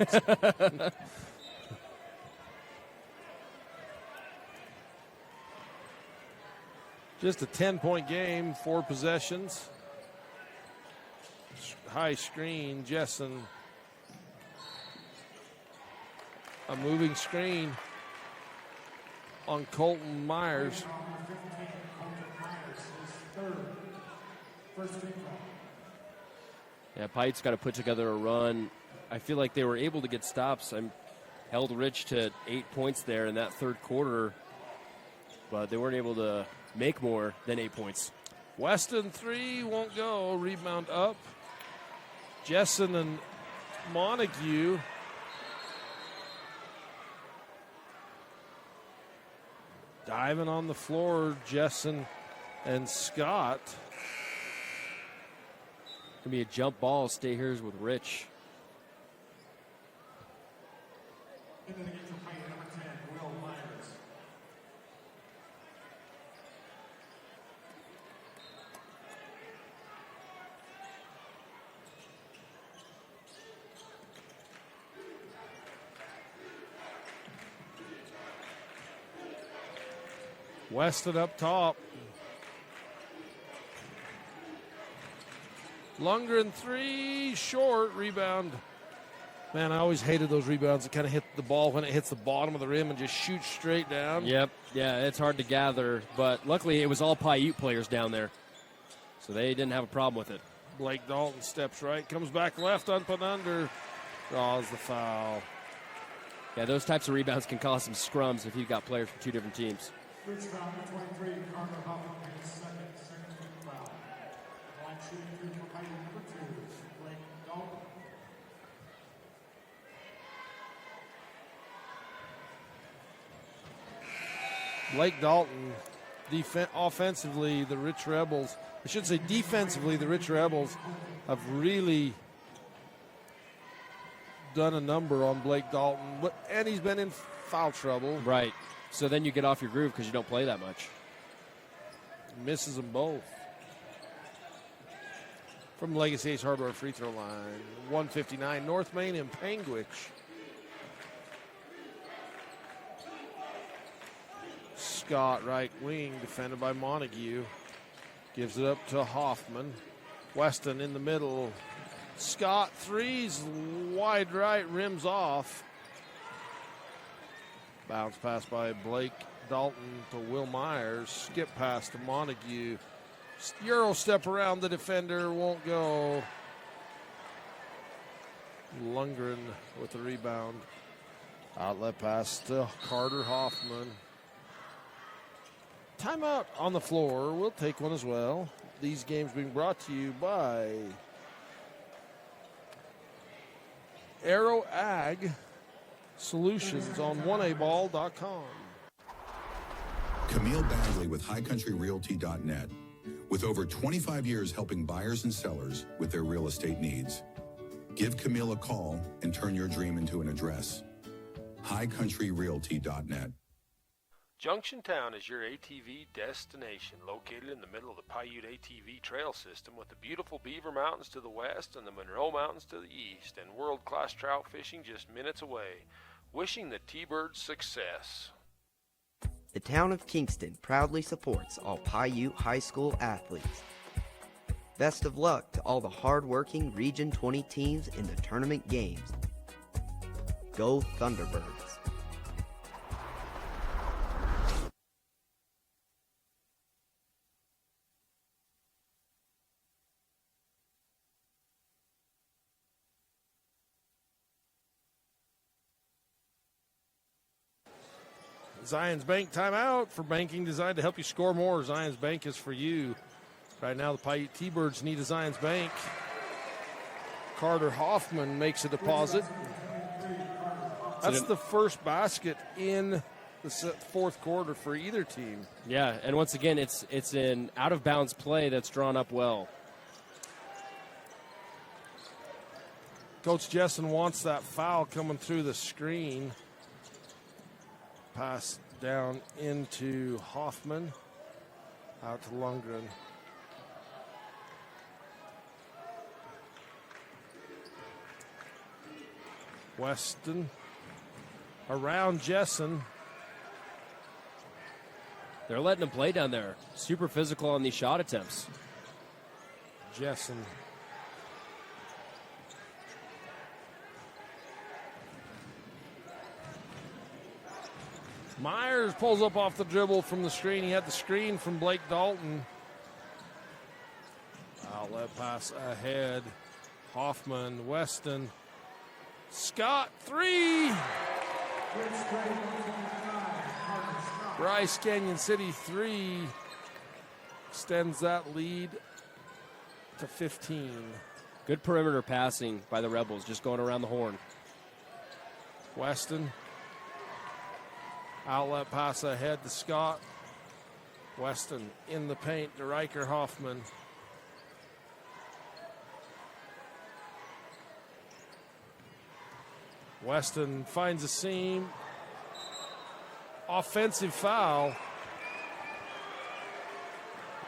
Just a 10-point game, 4 possessions. High screen, Jessen. A moving screen on Colton Myers. Yeah, Pite's got to put together a run. I feel like they were able to get stops. I held Rich to 8 points there in that third quarter, but they weren't able to make more than 8 points. Weston 3 won't go. Rebound up. Jessen and Montague. Diving on the floor, Jessen and Scott. Gonna be a jump ball. Stay here with Rich. Weston up top. Lundgren 3, short, rebound. Man, I always hated those rebounds that kind of hit the ball when it hits the bottom of the rim and just shoots straight down. Yep, yeah, it's hard to gather, but luckily it was all Piute players down there, so they didn't have a problem with it. Blake Dalton steps right, comes back left, up and under, draws the foul. Yeah, those types of rebounds can cause some scrums if you've got players from two different teams. First foul, number 23, Carter Hoffman, second foul. Line shooting for Piute, number 2, Blake Dalton. Blake Dalton, offensively, the Rich Rebels, I should say defensively, the Rich Rebels have really done a number on Blake Dalton, and he's been in foul trouble. Right. So then you get off your groove because you don't play that much. Misses them both. From Legacy Ace Hardware free throw line, 159, North Main and Panguitch. Scott, right wing, defended by Montague. Gives it up to Hoffman. Weston in the middle. Scott, threes, wide right, rims off. Bounce pass by Blake Dalton to Will Myers. Skip pass to Montague. Euro step around the defender, won't go. Lundgren with the rebound. Outlet pass to Carter Hoffman. Timeout on the floor. We'll take one as well. These games being brought to you by Aero Ag Solutions on 1aball.com. Camille Bagley with highcountryrealty.net. With over 25 years helping buyers and sellers with their real estate needs. Give Camille a call and turn your dream into an address. highcountryrealty.net. Junctiontown is your ATV destination, located in the middle of the Piute ATV trail system with the beautiful Beaver Mountains to the west and the Monroe Mountains to the east, and world-class trout fishing just minutes away. Wishing the T-Birds success. The town of Kingston proudly supports all Piute High School athletes. Best of luck to all the hard-working Region 20 teams in the tournament games. Go Thunderbirds. Zions Bank timeout for banking designed to help you score more. Zions Bank is for you. Right now, the Piute T-Birds need a Zions Bank. Carter Hoffman makes a deposit. That's the first basket in the fourth quarter for either team. Yeah, and once again, it's an out-of-bounds play that's drawn up well. Coach Jessen wants that foul coming through the screen. Pass down into Hoffman. Out to Lundgren. Weston. Around Jessen. They're letting him play down there. Super physical on these shot attempts. Jessen. Myers pulls up off the dribble from the screen. He had the screen from Blake Dalton. Outlet pass ahead. Hoffman, Weston. Scott, three. Bryce Canyon City, three. Extends that lead to 15. Good perimeter passing by the Rebels, just going around the horn. Weston. Outlet pass ahead to Scott. Weston in the paint to Riker Hoffman. Weston finds a seam. Offensive foul.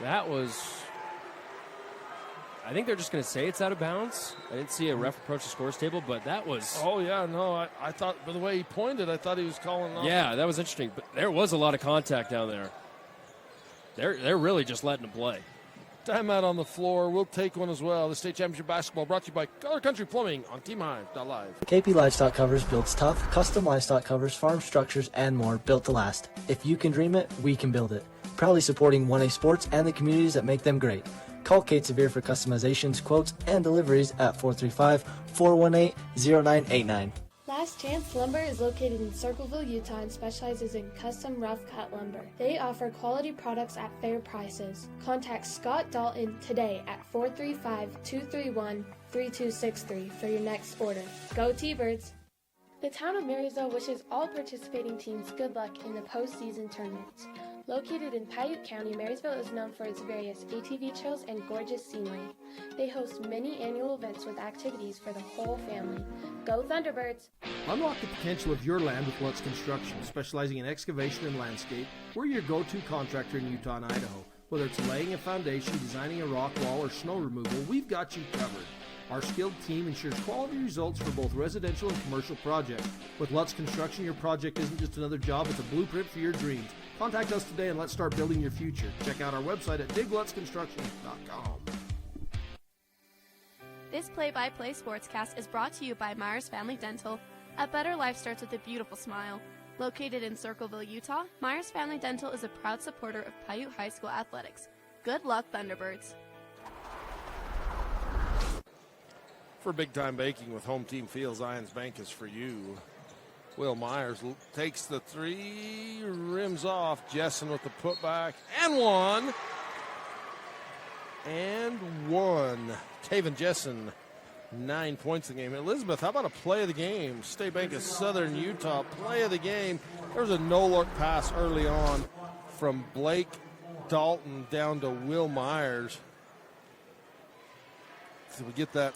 That was, I think they're just going to say it's out of bounds. I didn't see a ref approach the scores table, but that was. Oh, yeah, no, I thought, by the way he pointed, I thought he was calling off. Yeah, that was interesting, but there was a lot of contact down there. they're really just letting them play. Timeout on the floor. We'll take one as well. The state championship basketball brought to you by Color Country Plumbing on TeamHive.live. KP Livestock Covers builds tough, custom livestock covers, farm structures, and more built to last. If you can dream it, we can build it. Proudly supporting 1A sports and the communities that make them great. Call Kate Severe for customizations, quotes, and deliveries at 435-418-0989. Last Chance Lumber is located in Circleville, Utah and specializes in custom rough cut lumber. They offer quality products at fair prices. Contact Scott Dalton today at 435-231-3263 for your next order. Go T-Birds! The town of Marysville wishes all participating teams good luck in the postseason tournament. Located in Piute County, Marysville is known for its various ATV trails and gorgeous scenery. They host many annual events with activities for the whole family. Go Thunderbirds! Unlock the potential of your land with Lutz Construction, specializing in excavation and landscape. We're your go-to contractor in Utah and Idaho. Whether it's laying a foundation, designing a rock wall, or snow removal, we've got you covered. Our skilled team ensures quality results for both residential and commercial projects. With Lutz Construction, your project isn't just another job, it's a blueprint for your dreams. Contact us today and let's start building your future. Check out our website at diglutzconstruction.com. This play-by-play sportscast is brought to you by Myers Family Dental. A better life starts with a beautiful smile. Located in Circleville, Utah, Myers Family Dental is a proud supporter of Piute High School athletics. Good luck, Thunderbirds. For big-time baking with Home Team Fields, Zions Bank is for you. Will Myers takes the three, rims off. Jessen with the putback, and one. And one. Taven Jessen, 9 points in the game. Elizabeth, how about a play of the game? State Bank of Southern Utah, play of the game. There was a no-look pass early on from Blake Dalton down to Will Myers. So we get that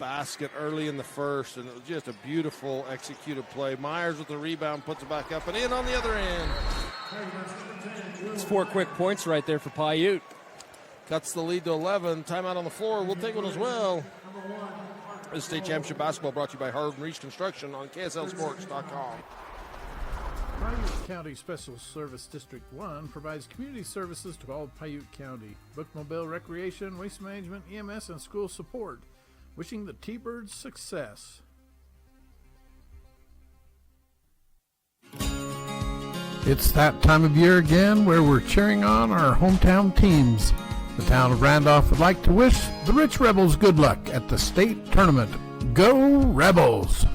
basket early in the first, and it was just a beautiful executed play. Myers with the rebound, puts it back up and in on the other end. It's 4 quick points right there for Piute. Cuts the lead to 11. Timeout on the floor. We'll take one as well. This state championship basketball brought to you by Hard and Reach Construction on KSLSports.com. Piute County Special Service District 1 provides community services to all Piute County. Bookmobile recreation, waste management, EMS, and school support. Wishing the T-Birds success. It's that time of year again where we're cheering on our hometown teams. The town of Randolph would like to wish the Rich Rebels good luck at the state tournament. Go Rebels!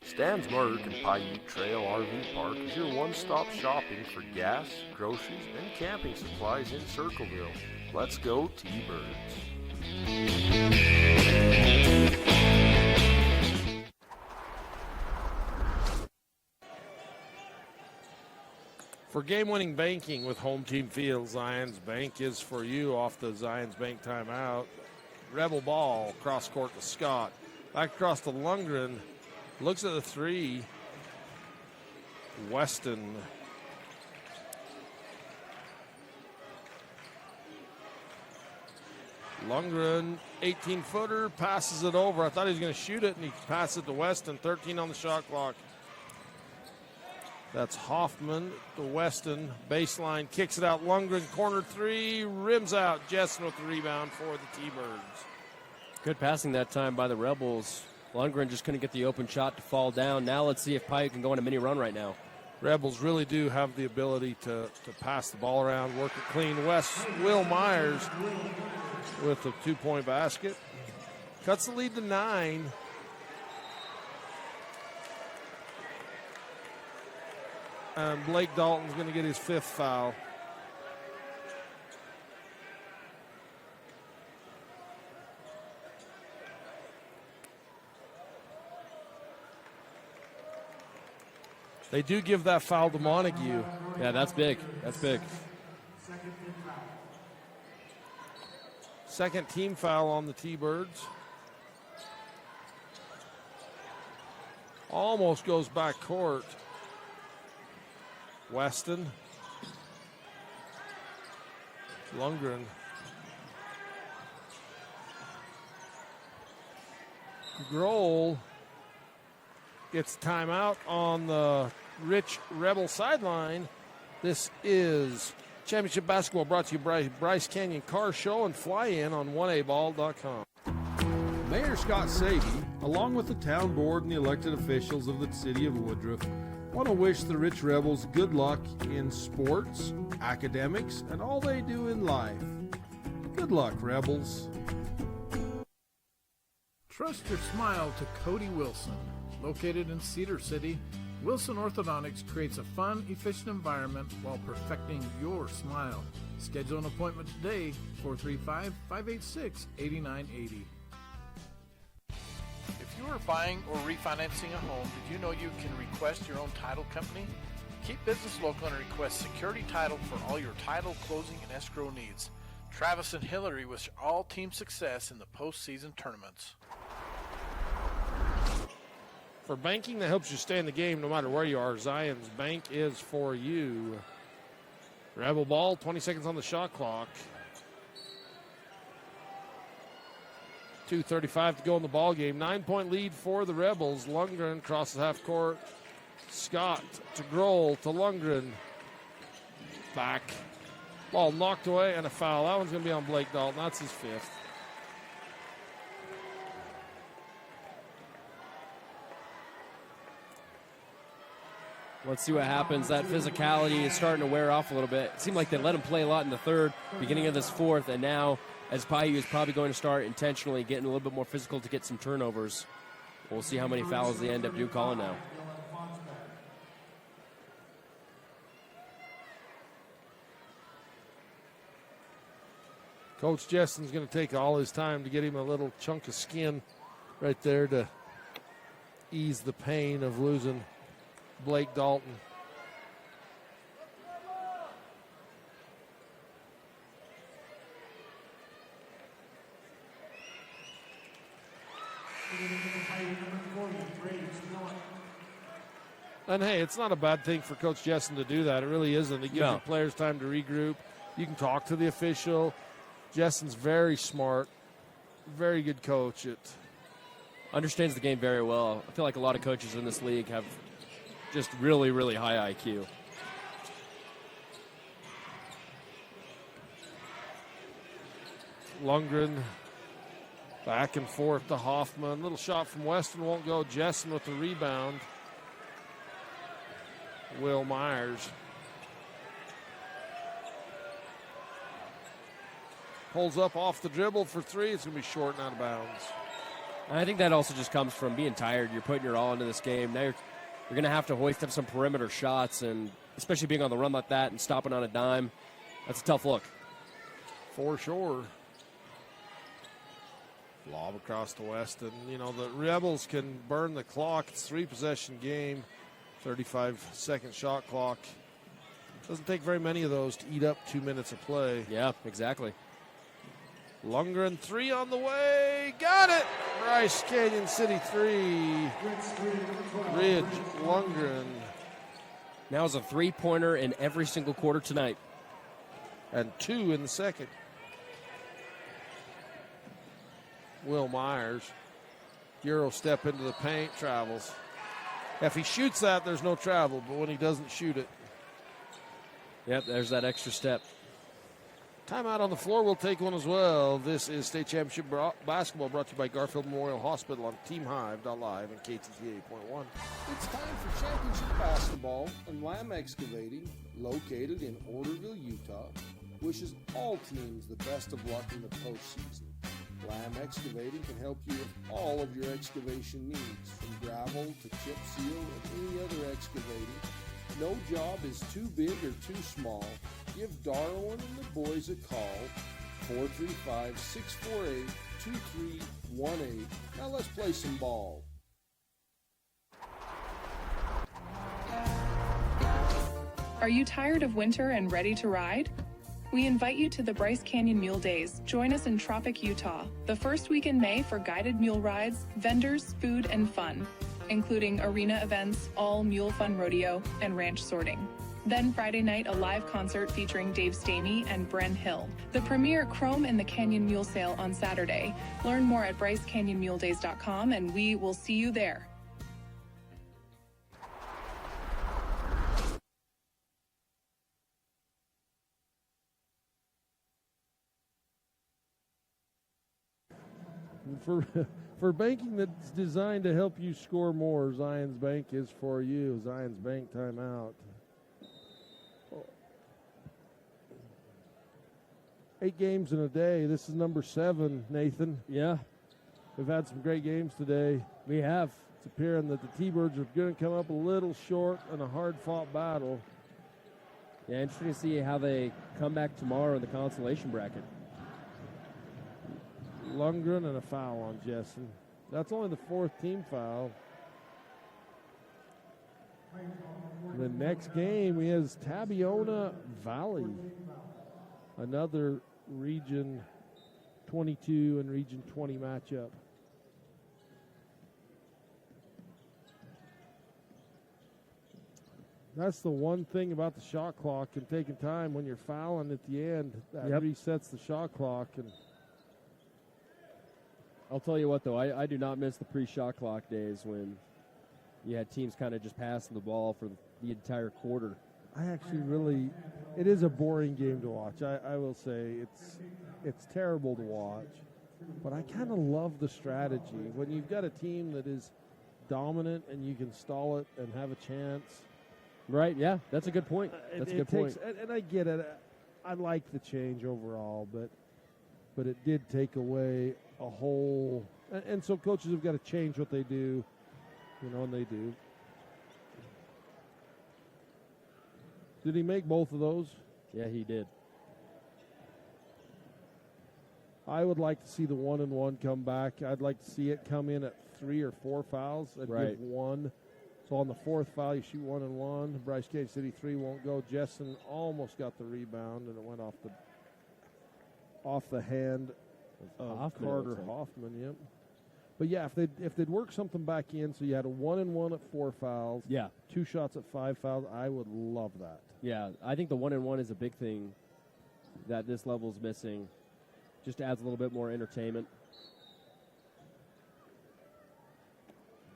Stan's Mark and Piute Trail RV Park is your one-stop shopping for gas, groceries, and camping supplies in Circleville. Let's go T-Birds. For game-winning banking with Home Team Fields, Zions Bank is for you off the Zions Bank timeout. Rebel ball, cross court to Scott. Back across to Lundgren. Looks at the three. Weston. Lundgren, 18-footer, passes it over. I thought he was going to shoot it, and he passed it to Weston. 13 on the shot clock. That's Hoffman to Weston. Baseline, kicks it out. Lundgren, corner three, rims out. Jessen with the rebound for the T-Birds. Good passing that time by the Rebels. Lundgren just couldn't get the open shot to fall down. Now let's see if Piute can go on a mini run right now. Rebels really do have the ability to pass the ball around, work it clean. Will Myers with a 2-point basket. Cuts the lead to 9. And Blake Dalton's going to get his 5th foul. They do give that foul to Montague. Yeah, that's big. That's big. Second team foul on the T-Birds. Almost goes back court. Weston. Lundgren. Grohl gets timeout on the Rich Rebel sideline. This is Championship Basketball brought to you by Bryce Canyon Car Show and Fly In on 1aball.com. Mayor Scott Saby, along with the town board and the elected officials of the city of Woodruff, want to wish the Rich Rebels good luck in sports, academics, and all they do in life. Good luck, Rebels. Trust your smile to Cody Wilson. Located in Cedar City, Wilson Orthodontics creates a fun, efficient environment while perfecting your smile. Schedule an appointment today, 435-586-8980. If you are buying or refinancing a home, did you know you can request your own title company? Keep business local and request security title for all your title, closing, and escrow needs. Travis and Hillary wish all team success in the postseason tournaments. For banking that helps you stay in the game no matter where you are, Zion's Bank is for you. Rebel ball, 20 seconds on the shot clock. 2:35 to go in the ball game. 9-point lead for the Rebels. Lundgren crosses half court. Scott to Grohl to Lundgren. Back. Ball knocked away and a foul. That one's going to be on Blake Dalton. That's his fifth. Let's see what happens. That physicality is starting to wear off a little bit. It seemed like they let him play a lot in the third, beginning of this fourth, and now, as Piute is probably going to start intentionally getting a little bit more physical to get some turnovers. We'll see how many fouls they end up calling now. Coach Jessen's going to take all his time to get him a little chunk of skin right there to ease the pain of losing Blake Dalton. And hey, it's not a bad thing for Coach Jessen to do that. It really isn't. It gives the players time to regroup. You can talk to the official. Jessen's very smart, very good coach. Understands the game very well. I feel like a lot of coaches in this league have just really, really high IQ. Lundgren back and forth to Hoffman. Little shot from Weston won't go. Jessen with the rebound. Will Myers pulls up off the dribble for three. It's going to be short and out of bounds. And I think that also just comes from being tired. You're putting your all into this game. Now you're going to have to hoist up some perimeter shots, and especially being on the run like that and stopping on a dime, that's a tough look. For sure. Lob across to Weston. You know, the Rebels can burn the clock. It's a 3-possession game, 35-second shot clock. Doesn't take very many of those to eat up 2 minutes of play. Yeah, exactly. Lundgren three on the way. Got it! Bryce Canyon City three. Ridge Lundgren. Now is a three-pointer in every single quarter tonight. And two in the second. Will Myers. Euro step into the paint, travels. If he shoots that, there's no travel, but when he doesn't shoot it. Yep, there's that extra step. Timeout on the floor. We'll take one as well. This is State Championship Basketball brought to you by Garfield Memorial Hospital on TeamHive.live and KTT 8.1. It's time for Championship Basketball, and Lamb Excavating, located in Orderville, Utah, wishes all teams the best of luck in the postseason. Lamb Excavating can help you with all of your excavation needs, from gravel to chip seal and any other excavating. No job is too big or too small. Give Darwin and the boys a call, 435-648-2318. Now let's play some ball. Are you tired of winter and ready to ride? We invite you to the Bryce Canyon Mule Days. Join us in Tropic, Utah, the first week in May for guided mule rides, vendors, food, and fun, including arena events, all mule fun rodeo, and ranch sorting. Then Friday night, a live concert featuring Dave Stamey and Bren Hill. The premier Chrome in the Canyon Mule Sale on Saturday. Learn more at BryceCanyonMuleDays.com, and we will see you there. For banking that's designed to help you score more, Zions Bank is for you. Zions Bank timeout. 8 games in a day. This is number 7, Nathan. Yeah. We've had some great games today. We have. It's appearing that the T-Birds are going to come up a little short in a hard-fought battle. Yeah, interesting to see how they come back tomorrow in the consolation bracket. Lundgren and a foul on Jessen. That's only the 4th team foul. The next game is Tabiona Valley. Another Region 22 and Region 20 matchup. That's the one thing about the shot clock and taking time when you're fouling at the end. That resets the shot clock. And I'll tell you what, though, I do not miss the pre-shot clock days when you had teams kind of just passing the ball for the entire quarter. I actually really, it is a boring game to watch. I will say it's terrible to watch, but I kind of love the strategy. When you've got a team that is dominant and you can stall it and have a chance. Right, yeah, that's a good point. That's a good point. And I get it. I like the change overall, but it did take away a whole, and so coaches have got to change what they do, and they do. Did he make both of those? Yeah, he did. I would like to see the 1-and-1 come back. I'd like to see it come in at 3 or 4 fouls and give 1. So on the 4th foul, you shoot 1-and-1. Bryce Cage City 3 won't go. Jessen almost got the rebound, and it went off the hand of Hoffman, Carter Hoffman. Yep. But yeah, if they'd work something back in, so you had a 1-and-1 at 4 fouls, 2 shots at 5 fouls, I would love that. Yeah, I think the 1-and-1 is a big thing that this level's missing. Just adds a little bit more entertainment.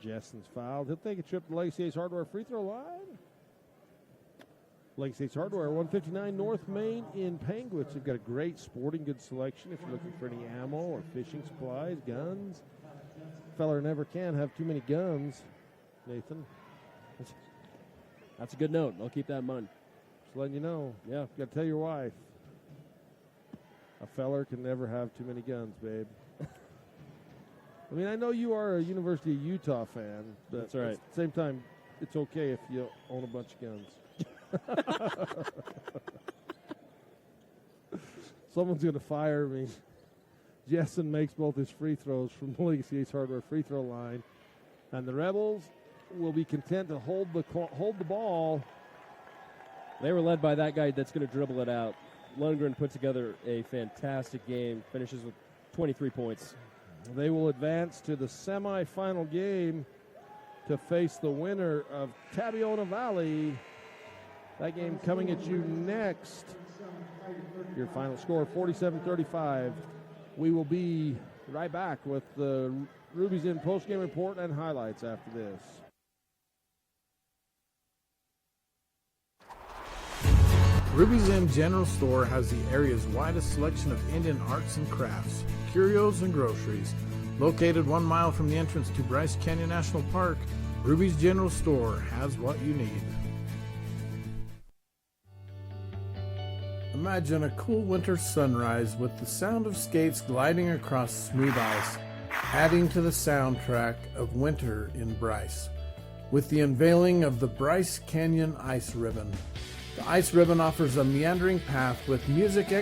Jessen's fouled. He'll take a trip to Legacy Ace Hardware free throw line. Legacy Ace Hardware, 159 North Main in Panguitch. They've got a great sporting goods selection if you're looking for any ammo or fishing supplies, guns. Feller never can have too many guns, Nathan. That's a good note. I'll keep that in mind. Just letting you know. Yeah. Got to tell your wife. A feller can never have too many guns, babe. I mean, I know you are a University of Utah fan, but that's right. At the same time, it's okay if you own a bunch of guns. Someone's going to fire me. Jessen makes both his free throws from the Legacy Ace Hardware free throw line, and the Rebels will be content to hold the ball. They were led by that guy that's going to dribble it out. Lundgren put together a fantastic game, finishes with 23 points. They will advance to the semifinal game to face the winner of Tabiona Valley. That game coming at you next. Your final score, 47-35. We will be right back with the Ruby's Inn postgame report and highlights after this. Ruby's Inn General Store has the area's widest selection of Indian arts and crafts, curios, and groceries. Located 1 mile from the entrance to Bryce Canyon National Park, Ruby's General Store has what you need. Imagine a cool winter sunrise with the sound of skates gliding across smooth ice, adding to the soundtrack of winter in Bryce. With the unveiling of the Bryce Canyon Ice Ribbon. The Ice Ribbon offers a meandering path with music